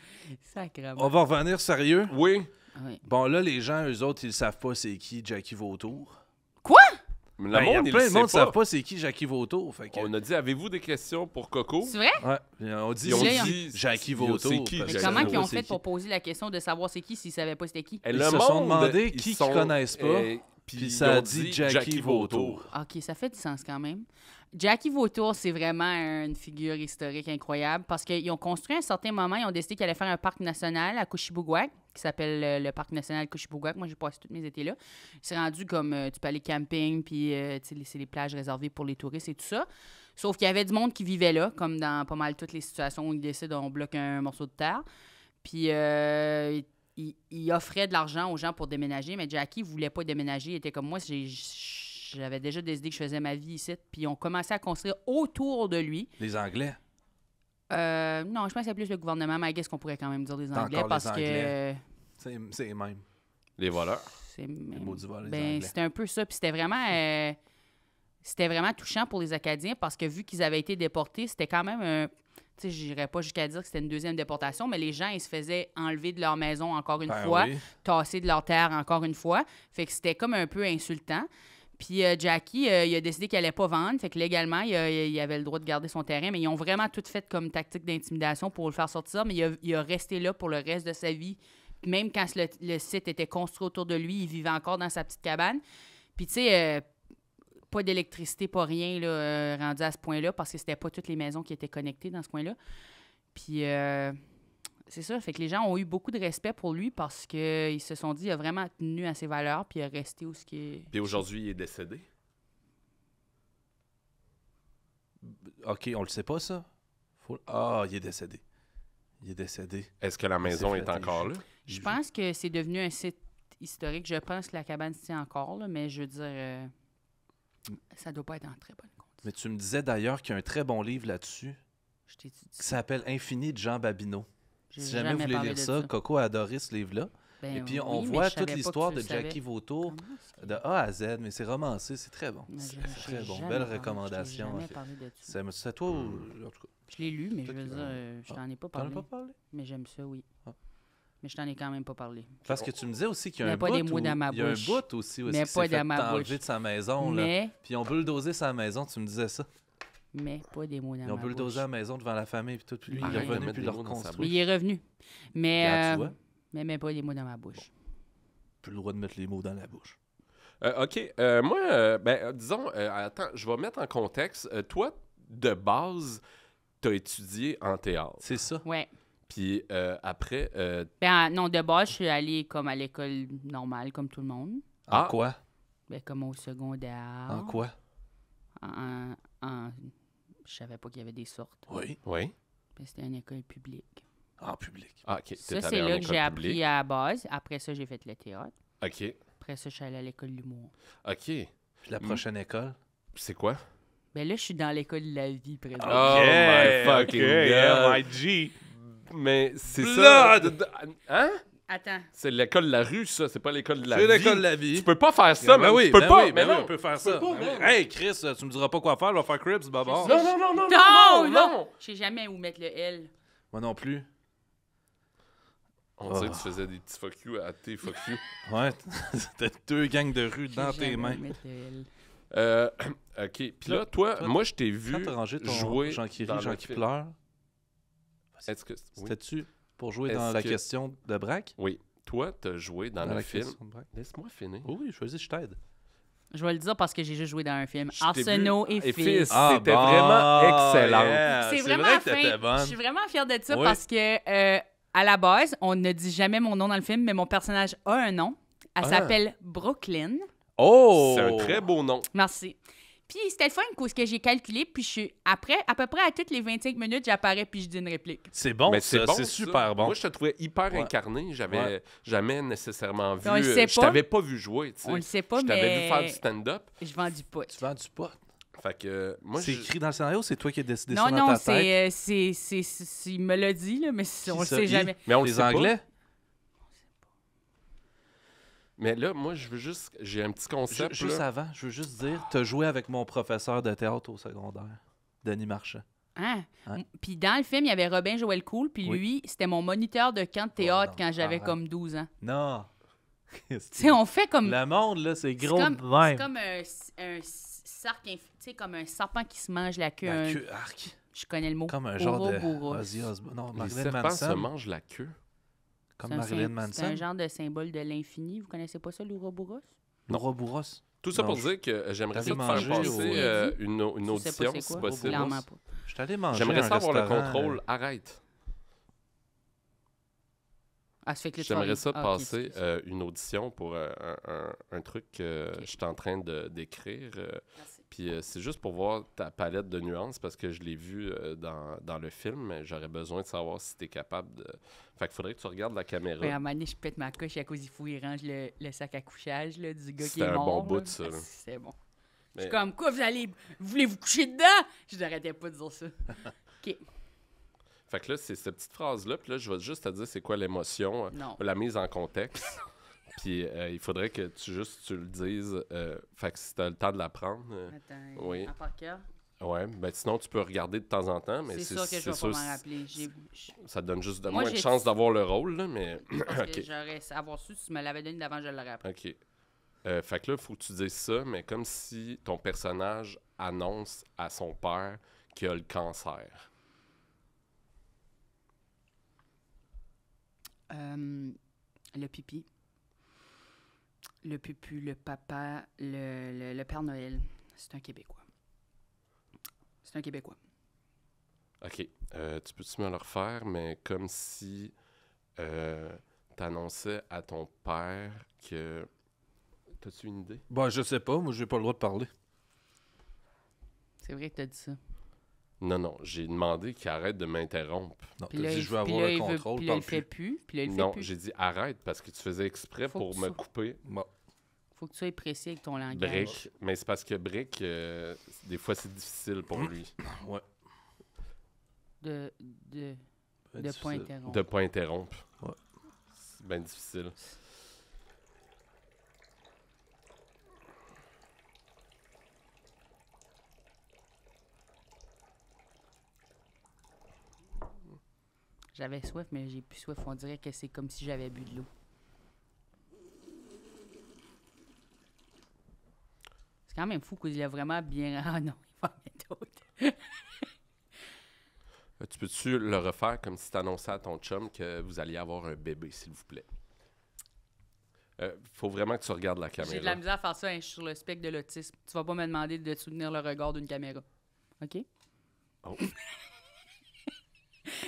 Sacrément. On va revenir sérieux. Oui. Ouais. Bon, là, les gens, eux autres, ils savent pas c'est qui Jackie Vautour. Quoi? Mais Ben, le y a monde, il plein le de monde sait ne pas. savent pas c'est qui Jackie Vautour. Fait que, On a dit, avez-vous des questions pour Coco? C'est vrai? ouais, on dit Ils ont Là, dit Jackie c'est Vautour. qui, parce Mais que Jackie comment ça, ils ont c'est fait qui. pour poser la question de savoir c'est qui s'ils savaient pas c'était qui? Et Ils le se sont monde, demandé ils qui sont, connaissent pas, puis puis ils ça a ont dit Jackie Vautour. OK, ça fait du sens quand même. Jackie Vautour, c'est vraiment une figure historique incroyable parce qu'ils ont construit à un certain moment, ils ont décidé qu'ils allaient faire un parc national à Couchibouguac, qui s'appelle le parc national Couchibouguac. Moi, j'ai passé tous mes étés là. C'est rendu comme tu peux aller camping, puis tu sais, c'est les plages réservées pour les touristes et tout ça. Sauf qu'il y avait du monde qui vivait là, comme dans pas mal toutes les situations où ils décident on bloque un morceau de terre. Puis il offrait de l'argent aux gens pour déménager, mais Jackie voulait pas déménager. Il était comme moi, j'avais déjà décidé que je faisais ma vie ici. Puis ils ont commencé à construire autour de lui. Les Anglais. Non, je pense que c'est plus le gouvernement, mais qu'est-ce qu'on pourrait quand même dire des Anglais encore les parce Anglais. que C'est les mêmes. Les voleurs. c'est maudits voleurs, les ben, Anglais. c'était un peu ça. Puis c'était vraiment touchant pour les Acadiens parce que vu qu'ils avaient été déportés, c'était quand même un. Tu sais, j'irais pas jusqu'à dire que c'était une deuxième déportation, mais les gens, ils se faisaient enlever de leur maison encore une Ben fois, oui. tasser de leur terre encore une fois. Fait que c'était comme un peu insultant. Puis Jackie, il a décidé qu'il allait pas vendre. Fait que légalement, il avait le droit de garder son terrain. Mais ils ont vraiment tout fait comme tactique d'intimidation pour le faire sortir. Mais il a resté là pour le reste de sa vie. Même quand le site était construit autour de lui, il vivait encore dans sa petite cabane. Puis tu sais, pas d'électricité, pas rien là, rendu à ce point-là parce que c'était pas toutes les maisons qui étaient connectées dans ce coin-là. Puis c'est ça, fait que les gens ont eu beaucoup de respect pour lui parce qu'ils se sont dit il a vraiment tenu à ses valeurs puis il a resté où ce qui est. Puis aujourd'hui, il est décédé. OK, on le sait pas, ça? Ah, il est décédé. Il est décédé. Est-ce que la maison s'est est fait encore là? Je pense que c'est devenu un site historique. Je pense que la cabane se tient encore, là, mais je veux dire, ça doit pas être en très bonne condition. Mais tu me disais d'ailleurs qu'il y a un très bon livre là-dessus Je t'ai dit qui s'appelle Infini de Jean Babineau. J'ai Si jamais vous voulez parlé lire de ça, Coco a adoré ce livre-là. Ben Et puis oui, on mais voit je savais toute pas l'histoire que de tu le savais. Jackie Vautour Comment ça? de A à Z, mais c'est romancé, c'est très bon. Mais C'est j'ai très bon. jamais Belle parlé- recommandation. Je t'ai en jamais fait. parlé de ça. C'est toi ou en tout cas? Je l'ai lu, mais je veux Peut-être dire, que- je t'en ai pas T'en as parlé. pas parlé? Mais j'aime ça, oui. Ah. Mais je t'en ai quand même pas parlé. Parce que tu me disais aussi qu'il y a Mets un pas bout des mots où- dans ma il y a un bouche. bout aussi où Mets est-ce pas qu'il s'est dans ma fait enlever bouche. de sa maison. Là. Mais, Puis ils ont bulldozé sa maison, tu me disais ça. mais pas des mots dans Ils ont ma bulldozé bouche. la maison devant la famille, puis tout. Puis lui, il est Arrête de revenu, mettre puis des il l'a mots dans sa reconstruit. Mais il est revenu. Mais Regarde, tu vois. Mais mets pas les mots dans ma bouche. Plus le droit de mettre les mots dans la bouche. OK. Moi, disons, attends, je vais mettre en contexte. Toi, de base, t'as étudié en théâtre. C'est ça. Ouais. Puis après... Non, de base, je suis allée comme à l'école normale, comme tout le monde. En Ah. quoi? Ben, comme au secondaire. En quoi? Je savais pas qu'il y avait des sortes. Oui. Oui. Ben, c'était une école publique. En public. Ah, OK. Ça, T'es c'est allé en là que école j'ai appris publique. à la base. Après ça, j'ai fait le théâtre. OK. Après ça, je suis allée à l'école de l'humour. OK. Puis la prochaine école? C'est quoi? Ben là, je suis dans l'école de la vie, présentement. Oh my fucking God. my G. Mais c'est ça... Hein? Attends. C'est l'école de la rue, ça. C'est pas l'école de la C'est vie. l'école de la vie. Tu peux pas faire ça, Ben mais oui, tu peux ben pas. oui, ben mais oui, non. on peut faire Tu peux ça. pas, Ben non. oui. Hey, Chris, tu me diras pas quoi faire, on va faire Cribs d'abord. Non, non, non, non, Non, non, non! Je sais jamais où mettre le L. Moi non plus. On dirait que tu faisais des petits fuck you à tes fuck you. Ouais, c'était 2 gangs de rue Je dans sais tes jamais mains. où mettre le L. OK. Puis là, toi, moi, je t'ai Quand vu t'as rangé ton jouer Jean qui dans rit, Jean le qui film. pleure, Est-ce que... Oui. c'était-tu pour jouer Est-ce dans la que- question de Braque? Oui. Toi, t'as joué dans le la film... question de Braque? Laisse-moi finir. Oui, choisis, je t'aide. Je vais le dire parce que j'ai juste joué dans un film. Je t'ai vu- Arsenault et et Fils. Fils. C'était vraiment excellent. C'est vrai vraiment que t'étais fin. bonne. Je suis vraiment fière de ça Oui. parce que, à la base, on ne dit jamais mon nom dans le film, mais mon personnage a un nom. Elle Ah. s'appelle Brooklyn. Oh! C'est un très beau nom. Merci. Puis c'était le fun parce que j'ai calculé, puis je suis après, à peu près à toutes les 25 minutes, j'apparais puis je dis une réplique. C'est bon, Mais ça, bon, c'est ça. super bon. Moi, je te trouvais hyper Ouais. incarné. J'avais Ouais. jamais nécessairement vu... On le sait je pas. t'avais pas vu jouer, tu sais. On le sait pas, Je t'avais mais vu faire du stand-up. je vends du pot. Tu vends du pot. Fait que moi, C'est écrit dans le scénario, c'est toi qui as décidé Non, ça dans non, ta tête. il me l'a dit, là, mais on le ça, sait il? jamais. Mais on le Les sait pas. Anglais? Mais là, moi, je veux juste... J'ai un petit concept, Juste là. avant, je veux juste dire, t'as joué avec mon professeur de théâtre au secondaire, Denis Marchand. Hein? Ouais. Puis dans le film, il y avait Robin Joël Cool, puis Oui. lui, c'était mon moniteur de camp de théâtre non, quand j'avais arrête. comme 12 ans. Non. Tu sais, on fait comme... Le monde, là, c'est C'est gros comme, de c'est même. comme un sarc, tu sais, comme un serpent qui se mange la queue. La queue, arc. Je connais le mot. Comme un genre de Ouroboros. Ozzy Osbourne. Non, Les Marilyn serpents se Manson. mangent la queue. Comme C'est un Marilyn C'est un Manson. genre de symbole de l'infini. Vous connaissez pas ça, l'Ouroboros? Ouroboros. Tout ça Non, pour je- dire que j'aimerais ça T'avais te faire mangé passer au- une Tu sais pas audition, c'est si quoi? possible. Clairement pas. Je suis allé manger J'aimerais à un ça avoir le restaurant, contrôle. Arrête. Ah, ça fait que là, tu J'aimerais vas- ça Ah, ok, passer excuse. une audition pour un truc que je suis en train d'écrire. Merci. Puis c'est juste pour voir ta palette de nuances parce que je l'ai vu dans le film, mais j'aurais besoin de savoir si tu es capable de... Fait qu'il faudrait que tu regardes la caméra. Ouais, à un moment donné, je pète ma coche à cause il faut qu'il range le sac à couchage là, du gars qui C'était est un mort. bon là. bout, ça, là. C'est bon. Mais- Je suis comme, quoi, voulez-vous coucher dedans? Je n'arrêtais pas de dire ça. OK. Fait que là, c'est cette petite phrase-là, puis là, je vais juste te dire c'est quoi l'émotion, Non. la mise en contexte. Puis il faudrait que tu le dises. Fait que si tu as le temps de l'apprendre, Attends, oui. à par cœur. ouais. Ben sinon, tu peux regarder de temps en temps, mais C'est sûr que je vais pas m'en rappeler. Ça te donne juste de Moi, moins de j'ai- chance d'avoir le rôle, là, mais... Parce que OK. j'aurais avoir su, si tu me l'avais donné d'avant, je l'aurais appris. OK. Fait que là, il faut que tu dises ça, mais comme si ton personnage annonce à son père qu'il a le cancer. Le pipi, le pupu, le papa, le Père Noël. C'est un Québécois. C'est un Québécois. OK. Tu peux-tu me le refaire, mais comme si t'annonçais à ton père que... T'as-tu une idée? Bah, je sais pas, moi, j'ai pas le droit de parler. C'est vrai que t'as dit ça. Non, j'ai demandé qu'il arrête de m'interrompre. Non, Puis t'as là, dit, il- je veux puis avoir là, le il veut- contrôle, Puis là, il parle le fait plus. plus. Puis là, il le Non, fait plus. j'ai dit arrête parce que tu faisais exprès Faut pour que me ça- couper. Bon. Faut que tu sois précis avec ton langage. Brick, mais c'est parce que Brick, des fois, c'est difficile pour lui Ouais. De pas Difficile. interrompre. de pas interrompre. Ouais. C'est bien difficile. J'avais soif, mais j'ai plus soif. On dirait que c'est comme si j'avais bu de l'eau. C'est quand même fou qu'il a vraiment bien... Ah non, il va en mettre d'autres. Tu peux-tu le refaire comme si tu annonçais à ton chum que vous alliez avoir un bébé, s'il vous plaît? Faut vraiment que tu regardes la caméra. J'ai de la misère à faire ça, hein, je suis sur le spectre de l'autisme. Tu vas pas me demander de soutenir le regard d'une caméra. OK? Oh.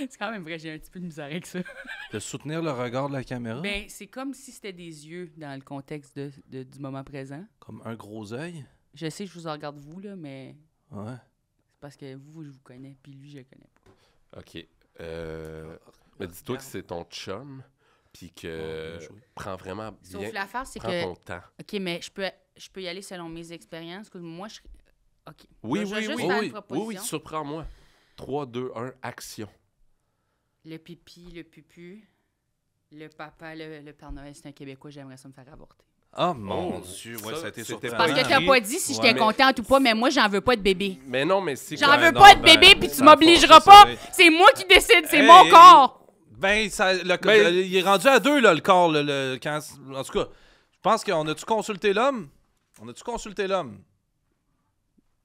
C'est quand même vrai, j'ai un petit peu de misère avec ça. De soutenir le regard de la caméra? Ben, c'est comme si c'était des yeux dans le contexte du moment présent. Comme un gros œil? Je sais, je vous en regarde vous, là, mais Ouais. c'est parce que vous, je vous connais, puis lui, je le connais pas. OK. Mais dis-toi que c'est ton chum, puis que bien joué. prends vraiment bien... Sauf l'affaire, c'est prends que... ton temps. OK, mais je peux y aller selon mes expériences. Que moi, je... OK. Oui, Je vais oui, juste oui. faire Oui, une oui, proposition. surprends-moi. 3, 2, 1, action. Le pipi, le pupu, le papa, le Père Noël, c'est un Québécois, j'aimerais ça me faire avorter. Ah, mon Oh, Dieu. ça, Ouais, ça a été c'était surprenant. Parce que t'as pas dit si j'étais mais- contente ou pas, mais moi, j'en veux pas de bébé. Mais non, mais c'est... J'en quand- veux non, pas de ben, bébé, puis tu ben, m'obligeras c'est pas. vrai. C'est moi qui décide, c'est Hey, mon hey, corps. Ben, ça, Mais- il est rendu à 2, là, le corps. En tout cas, je pense qu'on a-tu consulté l'homme? On a-tu consulté l'homme?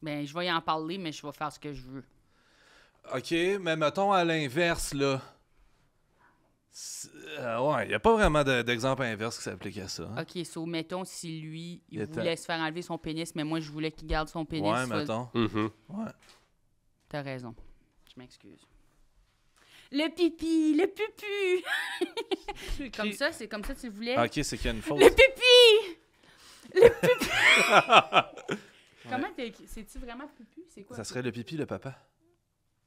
Ben, je vais y en parler, mais je vais faire ce que je veux. OK, mais mettons à l'inverse, là. Ouais, il n'y a pas vraiment d'exemple inverse qui s'applique à ça. Hein? OK, so, mettons si lui, il Il était- voulait se faire enlever son pénis, mais moi, je voulais qu'il garde son pénis. Ouais, soit- mettons. Mhm. Ouais. T'as raison. Je m'excuse. Le pipi, le pupu. Comme ça, c'est comme ça que tu voulais. OK, c'est qu'il y a une faute. Le pipi! Le pupu! Comment t'as écrit? C'est-tu vraiment pupu? C'est quoi? Ça serait le pipi, le papa.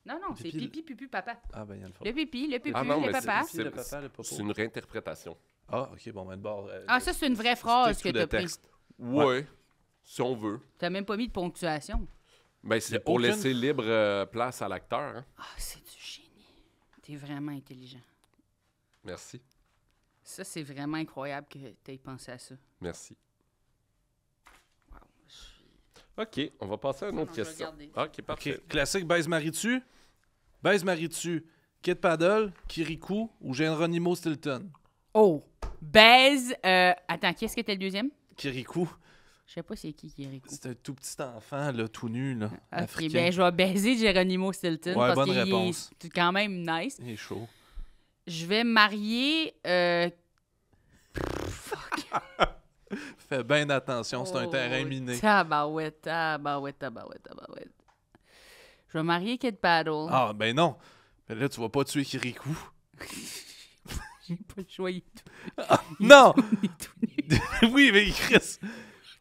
Non, non, c'est pipi, pipi, pupu, papa. Ah, ben, il y a une faute. Le pipi, le pupu, Ah non, le mais papa. c'est- Le papa, le popo. C'est une réinterprétation. Ah, OK, bon, ben, de bord. Ah, ça, c'est une vraie phrase que tout le t'as pris. texte. Ouais, si on veut. T'as même pas mis de ponctuation. Ben, Y a c'est pour aucune- laisser libre place à l'acteur. Hein. Ah, c'est du génie. T'es vraiment intelligent. Merci. Ça, c'est vraiment incroyable que t'aies pensé à ça. Merci. Wow. Je suis- OK, on va passer à une autre Non, je vais question. regarder. OK, parfait. OK, classique baise-marie-tu. Baise-marie-tu. Kid Paddle, Kirikou ou Geronimo Stilton? Oh! Baise. Attends, qui est-ce que était le deuxième? Kirikou, Je sais pas c'est qui est Rico. c'est un tout petit enfant, là, tout nu, là, Ok, africain. ben je vais baiser Geronimo Stilton Ouais, parce bonne qu'il réponse. est quand même nice. Il est chaud. Je vais marier. Fais bien attention, c'est un oh, terrain miné. Tabarouette, tabarouette, tabarouette, tabarouette. Je vais marier Kid Paddle. Ah, ben non. Mais là, tu vas pas tuer Kirikou. J'ai pas de choix. Il est tout- Non! il est tout nu. Oui, mais Chris,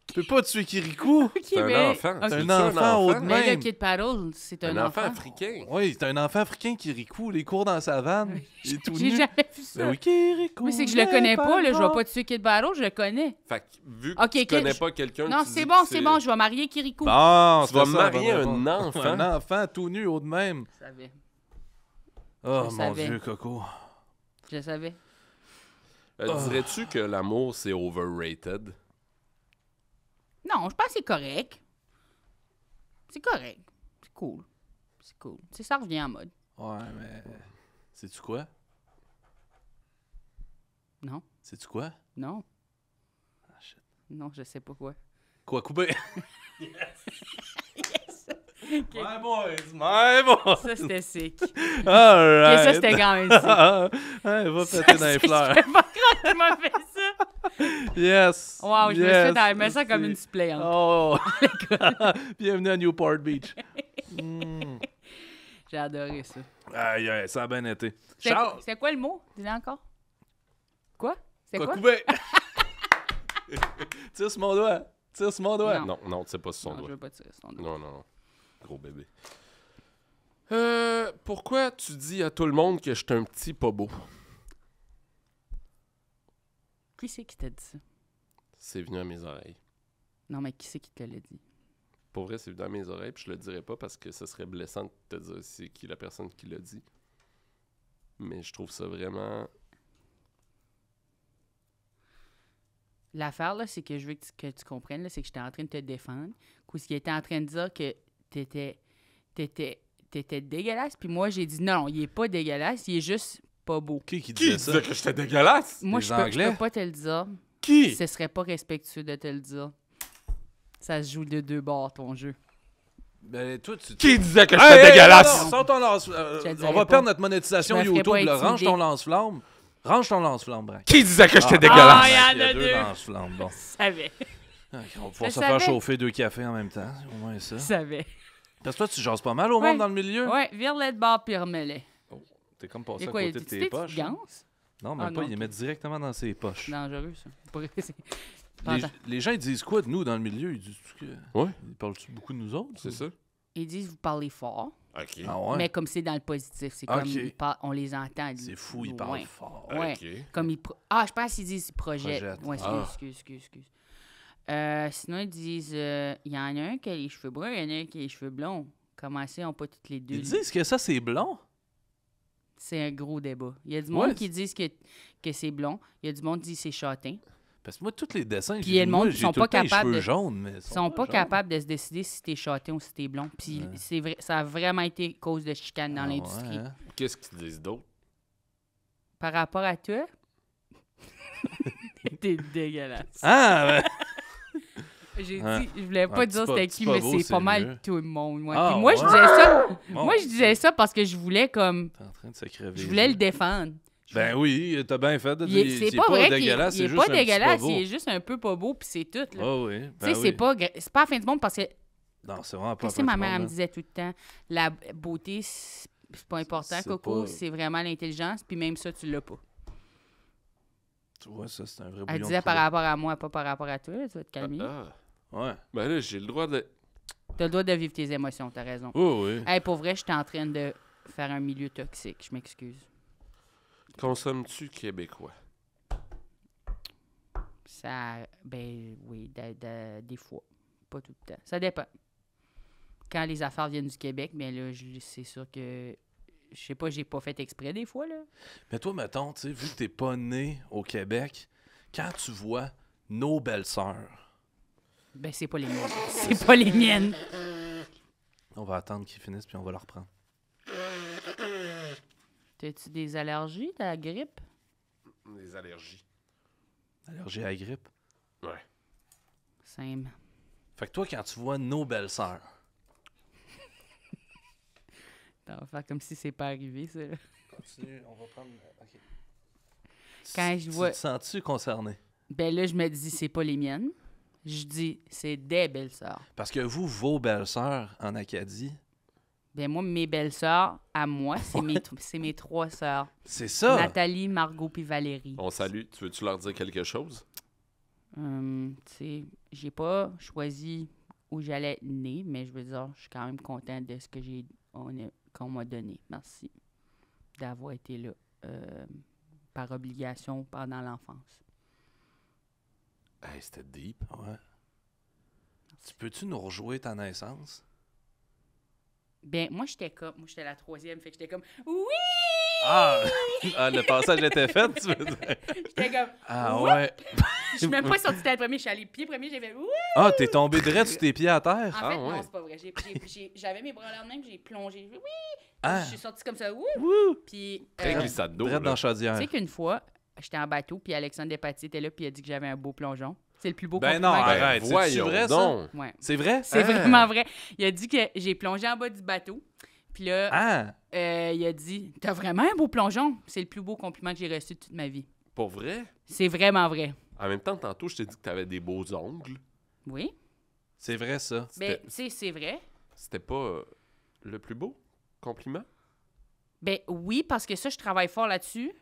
tu peux pas tuer Kirikou. Ok, C'est un ben, enfant. ok. C'est C'est-tu un enfant haut de Mais là, même. Kid Paddle, c'est un enfant. africain. Oui, c'est un enfant africain, Kirikou. Les cours dans la savane. Il est tout J'ai nu. jamais vu ça. Ben oui, Kirikou. Mais c'est que je le connais pas, là. Je vais pas tuer Kid Paddle, je le connais. Fait que vu que Ok, tu ok, connais je- pas quelqu'un... Non, tu c'est dis bon, que c'est bon. Je vais marier Kirikou. Bon, Tu vas c'était ça, marier bonne un réponse. enfant? Un enfant tout nu, haut de même. Je savais. Oh, Je mon savais. Dieu, Coco. Je savais. Dirais-tu que l'amour, c'est overrated? Non, je pense que c'est correct. C'est correct. C'est cool. C'est cool. Tu sais, ça revient en mode. Ouais, mais... Sais-tu quoi? Non, Sais-tu quoi? non. Ah, shit. Non, je sais pas quoi. Quoi, couper? My boys, my boys. Ça, c'était sick. All right. Ok, ça, c'était quand même sick. Ouais, va péter dans les fleurs. Je peux pas croire que tu m'as fait ça. Yes. Wow, je me yes, suis fait mettre ça comme une c'est- suppléante. Oh. Bienvenue à Newport Beach. Mm. J'ai adoré ça. Aïe, aïe, ça a bien été. C'est Charles, c'est quoi le mot? Dis-le encore. Quoi? C'est quoi? couper? Tire sur mon doigt. Tire sur mon doigt. Non. Non, c'est pas sur son Non, je doigt. veux pas tirer son doigt. Non, non, non. Gros bébé. Pourquoi tu dis à tout le monde que je suis un petit pas beau? Qui c'est qui t'a dit ça? C'est venu à mes oreilles. Non, mais qui c'est qui te l'a dit? Pour vrai, c'est venu à mes oreilles, puis je le dirais pas parce que ce serait blessant de te dire c'est qui la personne qui l'a dit. Mais je trouve ça vraiment... L'affaire, là, c'est que je veux que tu comprennes, là, c'est que j'étais en train de te défendre. Parce qu'il était en train de dire que t'étais dégueulasse. Puis moi, j'ai dit non, il est pas dégueulasse, il est juste pas beau. Qui Qui disait ça? disait que j'étais dégueulasse? Moi, Les je Anglais? peux pas te le dire. Qui? Ce serait pas respectueux de te le dire. Ça se joue de deux bords, ton jeu. Ben, toi, tu... Qui disait que Hey, j'étais hey, dégueulasse? non, sors ton lance... Je te on dirais va pas. perdre notre monétisation Je me ferais YouTube. pas Là. Range intimider. ton lance-flamme. Range ton lance-flamme, Braque. Qui disait que j'étais Ah, dégueulasse? il y en Il y a a deux deux. lance-flammes, bon. Je savais. Ok, on va pouvoir Je se faire savais. chauffer 2 cafés en même temps. Au moins ça. Je savais. Parce que toi, tu jases pas mal au Ouais. monde dans le milieu. Ouais, vire-le de bord puis remets-le. T'es comme passé Il y à a quoi, côté de tu tes sais, poches. tu gances? Non, même Ah, pas. non, Ils les ok. mettent directement dans ses poches. C'est dangereux, ça. C'est- Les, Attends. les gens, ils disent quoi de nous dans le milieu? Ils disent que... Ouais. Ils parlent-tu beaucoup de nous autres? C'est ça? Ils disent vous parlez fort, OK. Ah ouais? mais comme c'est dans le positif. C'est Ok. comme on les entend. C'est fou, ils parlent Ouais. fort. Ouais. OK. Comme je pense qu'ils disent projet. Projette. Ouais, Ah. excuse. Sinon, ils disent il y en a un qui a les cheveux bruns, il y en a un qui a les cheveux blonds. Comment ça, ils n'ont pas toutes les deux? Ils disent que ça, c'est blond? C'est un gros débat. Il y a du Ouais, monde qui disent que c'est blond. Il y a du monde qui dit que c'est châtain. Parce que moi, tous les dessins, Puis il y a le monde qui sont pas capables de... de- jaunes, mais Ils sont pas jaunes. capables de se décider si t'es châtain ou si t'es blond. Puis Ouais. c'est vrai, ça a vraiment été cause de chicane dans Ah l'industrie. ouais, hein? Qu'est-ce qu'ils disent d'autre? Par rapport à toi, t'es dégueulasse. Ah, ben... J'ai Ouais. dit, je voulais pas Ouais, dire c'est pas- c'était c'est qui, pas mais beau, c'est c'est pas mal mieux. tout le monde. Ouais. Ah, Puis moi, je ouais. disais ça. Bon, Moi, je disais ça parce que je voulais comme. T'es en train de se crever. Je voulais le défendre. Ben oui, t'as bien fait de Il est- dire. C'est pas vrai qu'il dégueulasse, il c'est est juste pas un petit dégueulasse, beau. il est juste un peu pas beau, puis c'est tout. Là. Ah oui, Tu ben sais, oui. c'est pas la fin du monde parce que. Non, c'est vraiment pas Tu sais, ma mère elle me disait tout le temps, la beauté, c'est pas important, C'est Coco, pas- c'est vraiment l'intelligence, puis même ça, tu l'as pas. Tu vois, ça, c'est un vrai Elle bouillon disait de par poulet. rapport à moi, pas par rapport à toi, là, tu vas te calmer. Ouais. Ben là, j'ai le droit de... T'as le droit de vivre tes émotions, t'as raison. Oh oui. Hey, pour vrai, j'étais en train de faire un milieu toxique, je m'excuse. Consommes-tu québécois? Ça, ben oui, des fois, pas tout le temps. Ça dépend. Quand les affaires viennent du Québec, mais là, c'est sûr que, je sais pas, j'ai pas fait exprès des fois, là. Mais toi, mettons, tu sais, vu que t'es pas né au Québec, quand tu vois nos belles-sœurs, Ben, c'est pas les miennes. C'est pas les miennes. on va attendre qu'ils finissent puis on va leur reprendre. T'as-tu des allergies, ta grippe? Des allergies. Allergie à la grippe. Ouais. Same. Fait que toi, quand tu vois nos belles-sœurs, On va faire comme si c'est pas arrivé, ça. là. continue, on va prendre... OK. Quand je vois- Tu te sens-tu concerné? Ben là, je me dis, c'est pas les miennes. Je dis, c'est des belles-sœurs. Parce que vous, vos belles-sœurs en Acadie, Ben moi, mes belles-sœurs, à moi, c'est mes 3 sœurs. c'est ça! Nathalie, Margot puis Valérie. On salue. Tu veux-tu leur dire quelque chose? Tu sais, j'ai pas choisi où j'allais être née, mais je veux dire, je suis quand même contente de ce que qu'on m'a donné. Merci d'avoir été là par obligation pendant l'enfance. Hey, c'était deep. Ouais. Tu peux-tu nous rejouer ta naissance? Ben, moi, j'étais la 3e, fait que j'étais comme, oui! Ah! Ah, le passage était fait, tu veux dire? J'étais comme, Ah Oups! ouais. Je suis même pas sortie tête premier, je suis allée pied premier, j'ai fait, oui! Ah, t'es tombé direct sur tes pieds à En terre? fait, Ah, non, ouais. c'est pas vrai. J'avais mes bras là même, j'ai plongé, j'ai fait, oui! Ah! Je suis sortie comme ça, ouh! Wouh! Puis, Très glissade d'eau. Direct là. dans tu Chaudière. sais qu'une fois, j'étais en bateau, puis Alexandre Despatie était là, puis il a dit que j'avais un beau plongeon. C'est le plus beau Ben compliment non, que- arrête. C'est-tu voyons vrai, ça? donc. Ouais. C'est vrai? C'est Ah! vraiment vrai. Il a dit que j'ai plongé en bas du bateau. Puis là, Ah! il a dit « T'as vraiment un beau plongeon? » C'est le plus beau compliment que j'ai reçu de toute ma vie. Pour vrai? C'est vraiment vrai. En même temps, tantôt, je t'ai dit que t'avais des beaux ongles. Oui. C'est vrai, ça. Ben, tu sais, c'est vrai. C'était pas le plus beau compliment? Ben oui, parce que ça, je travaille fort là-dessus.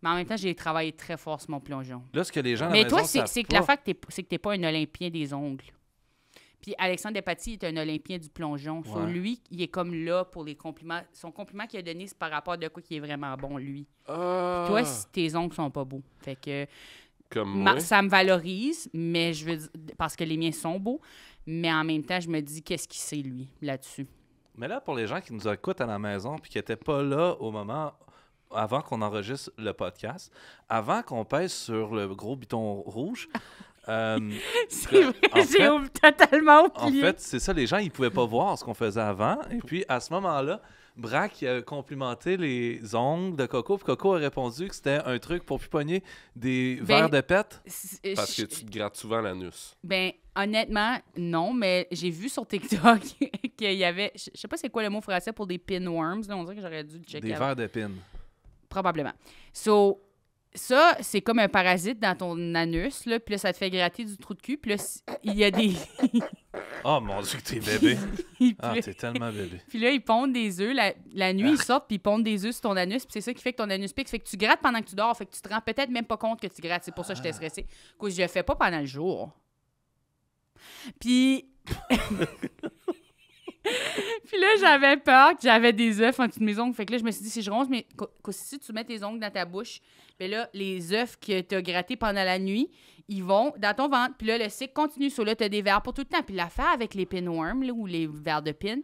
Mais en même temps, j'ai travaillé très fort sur mon plongeon. Là, ce que les gens à la Mais maison toi, savent c'est que pas- la fac, c'est que t'es pas un Olympien des ongles. Puis Alexandre Despatie est un Olympien du plongeon. So, Ouais. lui, il est comme là pour les compliments. Son compliment qu'il a donné, c'est par rapport de quoi qui est vraiment bon, lui. Ah! Toi, tes ongles sont pas beaux. Fait que Comme moi. ça me valorise, mais je veux dire, parce que les miens sont beaux. Mais en même temps, je me dis, qu'est-ce qu'il sait, lui, là-dessus? Mais là, pour les gens qui nous écoutent à la maison puis qui n'étaient pas là au moment avant qu'on enregistre le podcast, avant qu'on pèse sur le gros bouton rouge, C'est vrai, en j'ai fait- totalement en oublié. fait, c'est ça, les gens, ils pouvaient pas voir ce qu'on faisait avant. Et puis, à ce moment-là, Braque a complimenté les ongles de Coco, puis Coco a répondu que c'était un truc pour pogner des verres de pète. Parce que tu te grattes souvent l'anus. Ben, honnêtement, non, mais j'ai vu sur TikTok qu'il y avait... Je sais pas c'est quoi le mot français pour des pinworms, là, on dirait que j'aurais dû le checker. Des verres d'épines. Probablement. So, ça, c'est comme un parasite dans ton anus, là, puis là, ça te fait gratter du trou de cul, puis là, il y a des... Oh mon Dieu, que t'es bébé. Puis Ah, là- t'es tellement bébé. Puis là, ils pondent des œufs. La nuit, ils sortent, puis ils pondent des œufs sur ton anus. Puis c'est ça qui fait que ton anus pique. Fait que tu grattes pendant que tu dors. Fait que tu te rends peut-être même pas compte que tu grattes. C'est pour ça que j'étais stressée. Parce que je le fais pas pendant le jour. Puis... Puis là, j'avais peur que j'avais des œufs en dessous de mes ongles. Fait que là, je me suis dit, si je ronge, mais si tu mets tes ongles dans ta bouche, ben là, les œufs que tu as grattés pendant la nuit, ils vont dans ton ventre. Puis là, le cycle continue. So là, tu as des vers pour tout le temps. Puis l'affaire avec les pinworms, là, ou les vers de pin,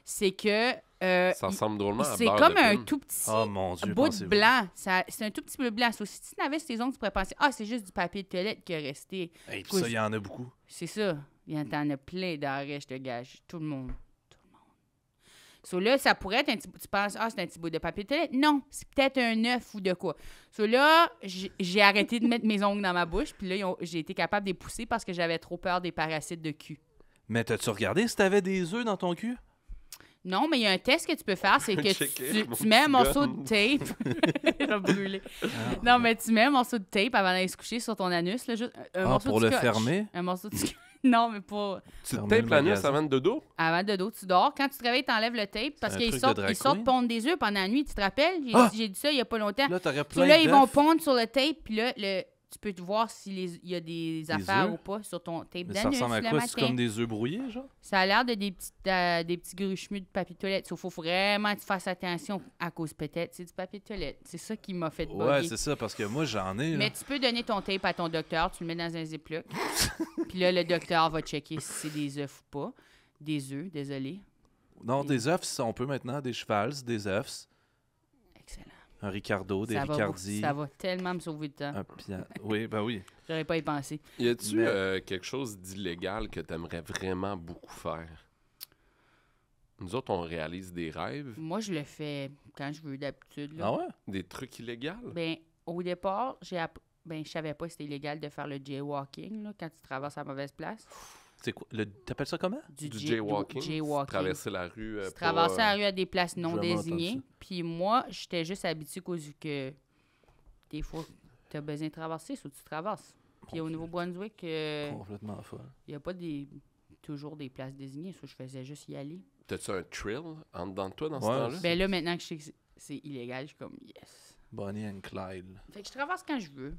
c'est que... Ça ressemble drôlement à c'est beurre comme de un pin. tout petit Oh mon Dieu, bout de pensez-vous. blanc. C'est un tout petit peu blanc. So, si tu n'avais sur tes ongles, tu pourrais penser, c'est juste du papier de toilette qui est resté. Et puis ça, il y en a beaucoup. C'est ça. T'en as plein d'arrêts, je te gage. Tout le monde. So là, ça pourrait être un petit bout. Tu penses, c'est un petit bout de papier de toilette. Non, c'est peut-être un œuf ou de quoi. So là, j'ai arrêté de mettre mes ongles dans ma bouche. Puis là, j'ai été capable de les pousser parce que j'avais trop peur des parasites de cul. Mais t'as-tu regardé si t'avais des œufs dans ton cul? Non, mais il y a un test que tu peux faire, c'est que Checker, mon tu mets un petit morceau gun. de tape. Je vais brûler. Non, mais tu mets un morceau de tape avant d'aller se coucher sur ton anus. Là, juste un morceau pour de le scotch. fermer? Un morceau de scotch. Non, mais pas... Tu te Fermer tapes le l'anus magasin. avant de dodo? Avant de dos, tu dors. Quand tu te réveilles, t'enlèves le tape parce un qu'ils truc de sortent, drag ils sortent queen? pondre des œufs pendant la nuit. Tu te rappelles? J'ai dit ça il y a pas longtemps. Là, t'aurais So plein là, ils vont d'œufs. pondre sur le tape, puis là, tu peux te voir s'il y a des affaires œufs? ou pas sur ton tape Mais ça d'anus ressemble à le quoi? C'est matin. comme des œufs brouillés, genre? Ça a l'air de des petits gruchemus de papier de toilette. Il faut vraiment que tu fasses attention à cause peut-être. C'est du papier de toilette. C'est ça qui m'a fait Ouais, bugger. c'est ça, parce que moi, j'en ai. Là. Mais tu peux donner ton tape à ton docteur, tu le mets dans un ziploc. Puis là, le docteur va checker si c'est des œufs ou pas. Des œufs, désolé. Non, des œufs, on peut maintenant. Des chevals, des œufs. Excellent. Un Ricardo, des Ça va, Ricardi. ça va tellement me sauver de temps. Un piano. Oui, ben oui. J'aurais pas y pensé. Y a-tu Mais- quelque chose d'illégal que tu aimerais vraiment beaucoup faire? Nous autres, on réalise des rêves, Moi, je le fais quand je veux d'habitude. là. Ah ouais? des trucs illégaux. Ben, au départ, je savais pas si c'était illégal de faire le jaywalking là, quand tu traverses à la mauvaise place. C'est quoi? T'appelles ça comment? Du jaywalking. Traverser la rue. Tu traverses pas, la rue à des places non jamais entendu désignées. ça. Puis moi, j'étais juste habituée cause que des fois, tu as besoin de traverser, soit tu traverses. Puis au Nouveau-Brunswick, il Complètement folle. n'y a pas toujours des places désignées, soit je faisais juste y aller. T'as-tu un thrill en dedans de toi dans ce Ouais, temps-là? Ben là, maintenant que je sais que c'est illégal, je suis comme yes. Bonnie and Clyde. Fait que je traverse quand je veux.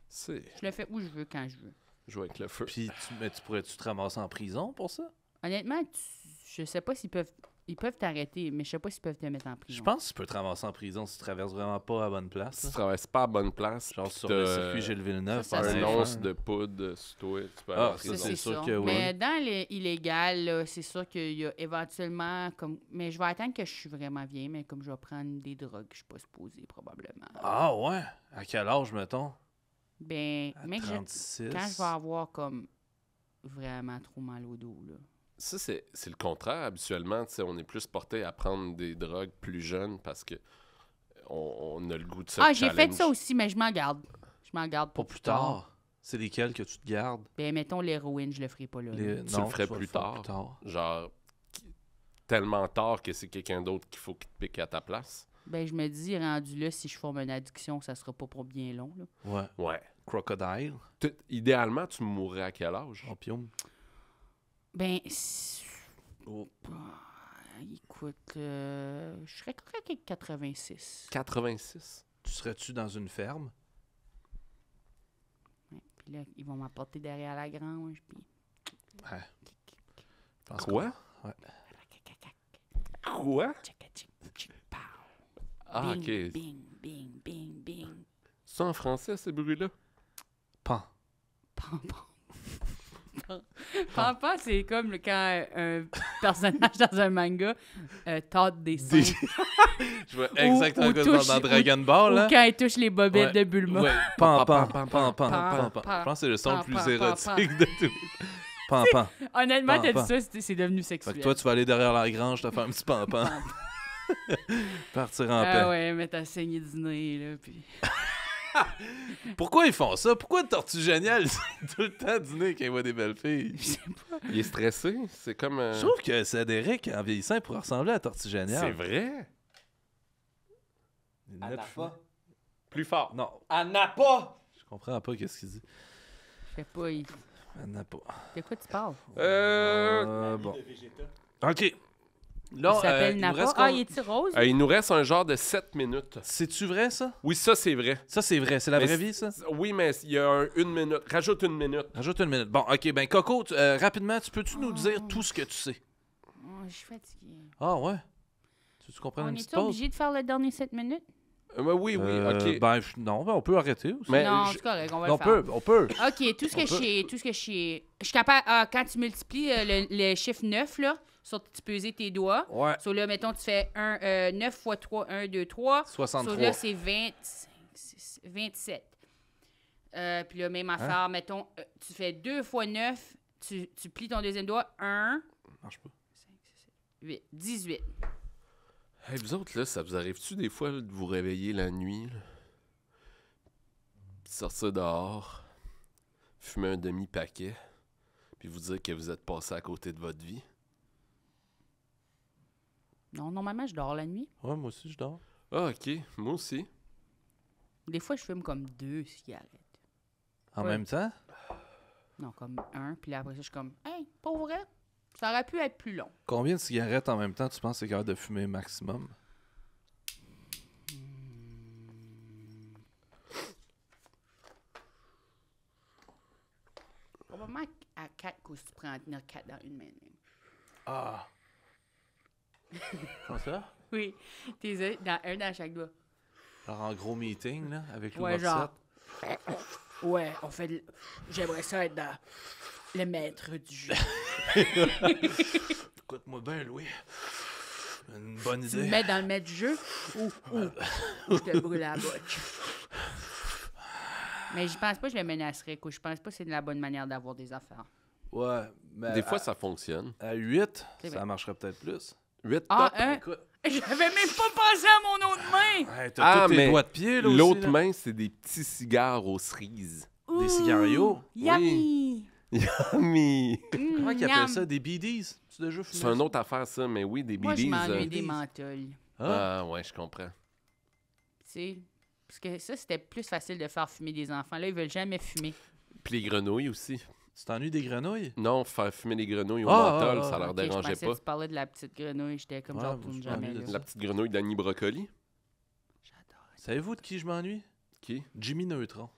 C'est Je le fais où je veux, quand je veux. jouer avec le feu. Puis, mais tu pourrais-tu te ramasser en prison pour ça? Honnêtement, je sais pas s'ils peuvent... Ils peuvent t'arrêter, mais je sais pas s'ils peuvent te mettre en prison. Je pense que tu peux te ramasser en prison si tu traverses vraiment pas à la bonne place. Si là. tu traverses pas à bonne place, Genre puis sur t'as le circuit Gilles Villeneuve. Ça, ça un c'est once fin. de poudre sur toi, tu peux Ah, aller en ça, prison. c'est sûr ça. que oui. Mais dans l'illégal, là, c'est sûr qu'il y a éventuellement... Mais je vais attendre que je suis vraiment vieille, mais comme je vais prendre des drogues, je suis pas supposée, probablement. Ah ouais? À quel âge, mettons? Ben, À mec, 36. quand je vais avoir comme vraiment trop mal au dos, là. Ça, c'est le contraire. Habituellement, tu sais, on est plus porté à prendre des drogues plus jeunes parce que on a le goût de ça. J'ai fait ça aussi, mais je m'en garde. Je m'en garde Pour plus tard. C'est lesquels que tu te gardes? Ben, mettons l'héroïne, je le ferai pas là. là. Les... Tu le ferais vas plus faire tard. Genre, tellement tard que c'est quelqu'un d'autre qu'il faut qu'il te pique à ta place. Ben, je me dis, rendu là, si je forme une addiction, ça sera pas pour bien long, là. Ouais. Ouais. Crocodile. Idéalement, tu mourrais à quel âge? Opium. Ben, Oh. écoute, je serais correct avec 86. 86. Tu serais-tu dans une ferme? Ouais. Puis là, ils vont m'apporter derrière la grange, puis... Ouais. Je pense Quoi? Ouais. Quoi? Pow. Ah, Bing, OK. Bing, bing, bing, bing. C'est en français, ces bruits-là? Pan. Pampan. Pampan, c'est comme quand un personnage dans un manga tâte des seins. Je vois exactement ou comme touche- dans Dragon Ball, Ou là. quand il touche les bobettes Ouais. de Bulma. Ouais. Pan, pan, Pan, pan, pan, pan, pan, pan. pan. Je pense que c'est le son le Pan, plus pan, pan, érotique de tout. Pan, pan. Honnêtement, Pan, t'as pan. dit ça, c'est devenu Fait sexuel. que toi, tu vas aller derrière la grange te faire un petit pan, pan. Partir en paix. Ah ouais, mais t'as saigné du nez, là, puis... Pourquoi ils font ça? Pourquoi le Tortue Génial, c'est tout le temps dîner quand il voit des belles filles? Il est stressé. C'est comme. Je trouve que Cédric, en vieillissant, pourrait ressembler à la Tortue Génial. C'est vrai. Une nette fois. Plus fort. Non, Anapa! je comprends pas qu'est-ce qu'il dit. Je sais pas, Elle n'a pas. de quoi tu parles? Bon. OK. Là, Il s'appelle il nous Napa. reste Ah, com- il est-tu rose? Il nous reste un genre de 7 minutes. C'est-tu vrai, ça? Oui, ça, c'est vrai. Ça, c'est vrai. C'est la Mais vraie vie, ça? Oui, mais il y a une minute. Rajoute une minute. Rajoute une minute. Bon, OK. Ben, Coco, rapidement, peux-tu nous dire tout ce que tu sais? Oh, je suis fatiguée. Ah, ouais? Tu comprends On une petite est pause? obligé de faire le dernier 7 minutes? Oui, OK. Ben, non, ben, on peut arrêter aussi. Mais non, je- c'est correct, on va on le faire. peut, on peut. OK, tout ce que je sais. Je suis capable... Ah, quand tu multiplies le chiffre 9, là, tu peux user tes doigts. Ouais. So, là, mettons, tu fais 9 fois 3, 1, 2, 3. 63. So, là, c'est 27. Puis là, même affaire, mettons, tu fais 2 fois 9, tu plies ton deuxième doigt, 1, Marche pas. 8, 18. Hey, vous autres, là, ça vous arrive-tu des fois là, de vous réveiller la nuit, là? Puis sortir dehors, fumer un demi-paquet, puis vous dire que vous êtes passé à côté de votre vie? Non, normalement, je dors la nuit. Ouais, moi aussi, je dors. Ah, OK. Moi aussi. Des fois, je fume comme 2 cigarettes. En Ouais. même temps? Non, comme 1. Puis là, après ça, je suis comme, hey, pour vrai, ça aurait pu être plus long. Combien de cigarettes en même temps tu penses que c'est capable de fumer maximum? Probablement à 4 coups, tu prends en tenir 4 dans une main. Ah! Comme ça? Oui, t'es un dans chaque doigt. Genre en gros meeting, là, avec Ouais, Louis genre. Ouais, on fait j'aimerais ça être dans le maître du jeu. Écoute-moi bien, Louis. Une bonne Tu me idée. mets dans le maître du jeu ou je te brûle la bouche. Mais je pense pas que je le menacerais, quoi. Je pense pas que c'est de la bonne manière d'avoir des affaires. Ouais, mais Des fois, ça fonctionne. à 8, C'est ça vrai. marcherait peut-être plus. 8 Ah, top. hein? Écoute, J'avais même pas pensé à mon autre main! hey, t'as tous tes mais doigts de pied, là, aussi, l'autre là. main, c'est des petits cigares aux cerises. Des cigarios? Yummy! Yummy! Comment ils Yum. appellent ça? Des BDs? Tu as déjà fumé C'est une autre affaire, ça, mais oui, des Moi, je BDs. m'ennuie des menthols. Ah, Ah, ouais, je comprends. Tu sais, parce que ça, c'était plus facile de faire fumer des enfants. Là, ils veulent jamais fumer. Puis les grenouilles aussi. tu t'ennuies des grenouilles? Non, faire fumer des grenouilles au Ah, menthol, ah, ça ah, leur Ok, je dérangeait pensais pas. que tu parlais de la petite grenouille. J'étais comme, Ouais, j'en moi, retourne je jamais. m'ennuie de Là. La petite grenouille d'Annie Brocoli. J'adore. Savez-vous de qui je m'ennuie? Qui? Jimmy Neutron.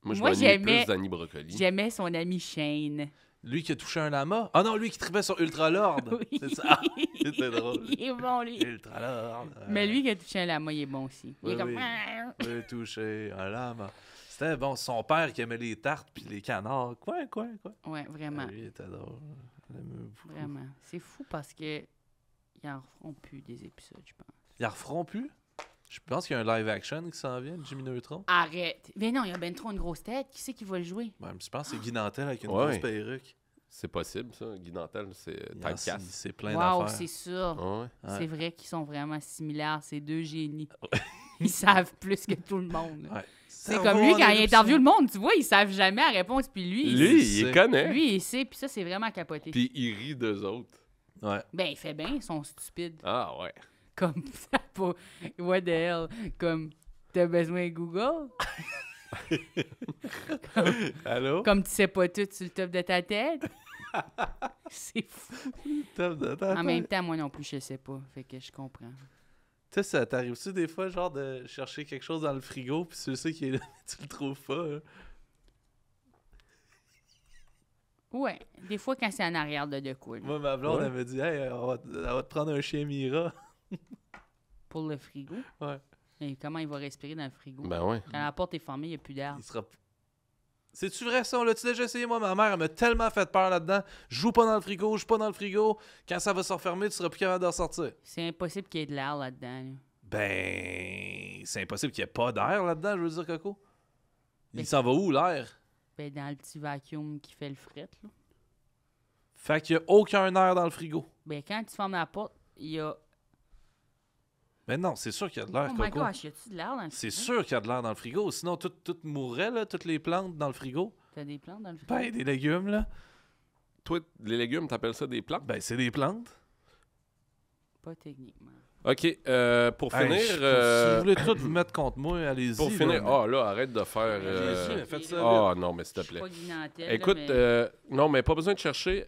Moi, je Moi, m'ennuie j'aimais- plus d'Annie Brocoli. J'aimais son ami Shane. Lui qui a touché un lama? Ah non, lui qui tripait sur Ultra Lord. Oui. C'est ça. Ah, c'était drôle. Il est bon, lui. Ultra Lord. Mais lui qui a touché un lama, il est bon aussi. Il Oui, est comme... oui. J'ai touché un lama. C'était bon, son père qui aimait les tartes puis les canards. Quoi? Ouais, vraiment. Ah, lui, il était drôle. Je l'aimais beaucoup. Vraiment. C'est fou parce que ils en feront plus des épisodes, je pense. Ils en referont plus? Je pense qu'il y a un live action qui s'en vient, de Jimmy Neutron. Arrête. Mais non, il a ben trop une grosse tête. Qui c'est qui va le jouer? Ouais, mais je pense que c'est Guy Nantel avec une Ouais. grosse perruque. C'est possible, ça. Guy Nantel, c'est Il en- typecast. C'est plein Wow, d'affaires. c'est ça. Ouais. Ouais. C'est vrai qu'ils sont vraiment similaires, ces deux génies. Ils savent plus que tout le monde. là. Ouais. C'est comme lui, quand il interviewe le monde, tu vois, ils savent jamais la réponse. Puis lui, Lui, sait. il connaît. lui, il sait. Puis ça, c'est vraiment capoté. Puis il rit d'eux autres. Ouais. Ben, il fait bien, ils sont stupides. Ah, ouais. Comme ça, pas. What the hell? Comme, t'as besoin de Google? Allô? Comme tu sais pas tout sur le top de ta tête? C'est fou. En même temps, moi non plus, je sais pas. Fait que je comprends. Tu sais, ça t'arrive aussi des fois, genre, de chercher quelque chose dans le frigo, puis tu sais qu'il est là, mais tu le trouves pas. Hein? Ouais, des fois, quand c'est en arrière de quoi, là, Moi, ma blonde, Ouais. elle me dit, hey, elle va te prendre un chien Mira. pour le frigo. Ouais. Et comment il va respirer dans le frigo? Ben ouais. Quand la porte est fermée, il n'y a plus d'air. Il sera. C'est-tu vrai ça? On l'a-tu déjà essayé? Moi, ma mère, elle m'a tellement fait peur là-dedans. Je joue pas dans le frigo, je joue pas dans le frigo. Quand ça va se refermer, tu seras plus capable de ressortir. C'est impossible qu'il y ait de l'air là-dedans. là. Ben, c'est impossible qu'il n'y ait pas d'air là-dedans, je veux dire, Coco. Mais- Il s'en va où, l'air? Ben, dans le petit vacuum qui fait le fret. Là. Fait qu'il n'y a aucun air dans le frigo. Ben, quand tu fermes la porte, il y a Ben non, c'est sûr qu'il y a de l'air, Oh my Coco. gosh, y a-tu de l'air dans le C'est frigo? sûr qu'il y a de l'air dans le frigo. Sinon, tout mourrait, là, toutes les plantes dans le frigo. T'as des plantes dans le frigo? Ben, des légumes, là. Toi, les légumes, t'appelles ça des plantes? Ben, c'est des plantes. Pas techniquement. OK, pour Hey, finir... si vous voulez tout vous mettre contre moi, allez-y. Pour là, finir... mais- Ah, là, arrête de faire... Allez-y, faites ça. Ah, non, mais s'il te Je suis plaît. pas guinantelle, Écoute, mais... non, mais pas besoin de chercher.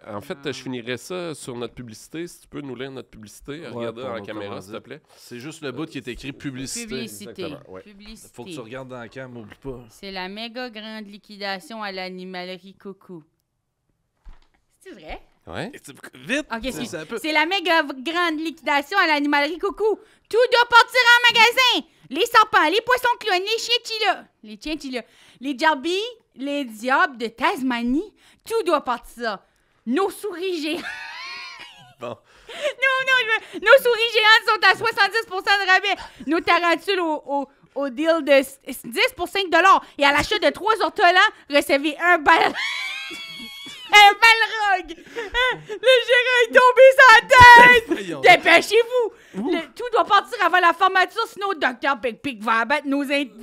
En fait, je finirais ça sur notre publicité. Si tu peux nous lire notre publicité, regarde pour dans la nos caméra, s'il te commandites. plaît. C'est juste le bout qui est écrit publicité. Publicité. Exactement, ouais. Publicité. Faut que tu regardes dans la cam, oublie pas. C'est la méga grande liquidation à l'animalerie Coucou. C'est vrai? Ouais. Vite! Ok, excuse. Ça peut- C'est la méga grande liquidation à l'animalerie Coucou. Tout doit partir en magasin. Les serpents, les poissons clowns, les chinchillas, les jarbies, les diables de Tasmanie. Tout doit partir. Nos souris géantes. Bon. Nos souris géantes sont à 70% de rabais. Nos tarentules au deal de 10 pour 5 $. Et à l'achat de 3 ortolans, recevez un bal... un balrog. Le gérant est tombé sur la tête. Voyons. Dépêchez-vous. Tout doit partir avant la formature, sinon Dr. Pic Pic va abattre nos... Dr.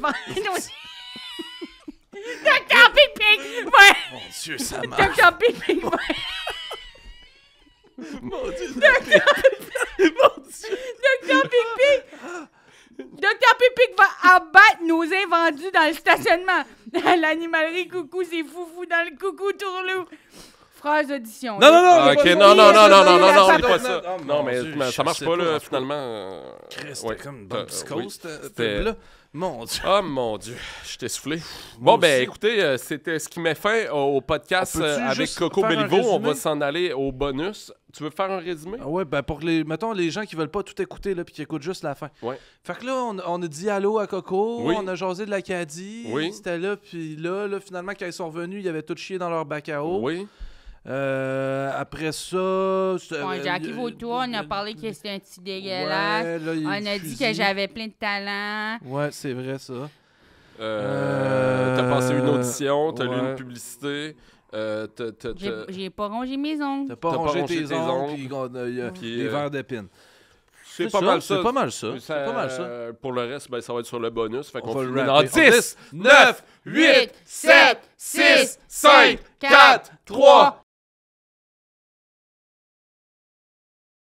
Pic Pic va... Mon Dieu, ça marche. Dr. Pic Pic va... Mon Dieu, Dr. Pic va abattre nos invendus dans le stationnement. L'animalerie Coucou, c'est foufou dans le coucou tourlou. Phrase d'audition. Non, non, non! Ah, mais ok, pas non, ça. non, non, non, non, non, non, Ça oublie pas donne- ça. Oh, Non, mon mais Dieu, ça je marche sais pas, là, pas. finalement. Christ, Ouais. C'était comme une bonne Oui, psychose, c'était- là. Mon Dieu. Oh mon Dieu, je t'ai soufflé. Moi Bon, ben aussi. écoutez, c'était ce qui met fin au podcast On peut-tu avec juste Coco faire un Béliveau. On résumé? va s'en aller au bonus. Tu veux faire un résumé? Ah ouais, ben pour les, mettons, les gens qui veulent pas tout écouter, là, puis qui écoutent juste la fin. Ouais. Fait que là, on a dit allô à Coco, Oui. on a jasé de l'Acadie. Oui. C'était là, puis là, finalement, quand ils sont revenus, ils avaient tout chié dans leur bac à eau. Oui. Après ça... Bon, Jackie Vautour, on a parlé que c'était un petit dégueulasse. Ouais, là, il y On a a le dit fusil. que j'avais plein de talent. Ouais, c'est vrai, ça. T'as passé une audition, t'as lu ouais. une publicité. J'ai pas rongé mes ongles. T'as pas rongé tes ongles, puis Puis, des verres d'épines. C'est pas mal ça. C'est pas mal ça. C'est pas mal ça. Pour le reste, ben, ça va être sur le bonus. Fait On qu'on va le finit dans rapper. 10, 9, 8, 7, 6, 5, 4, 3,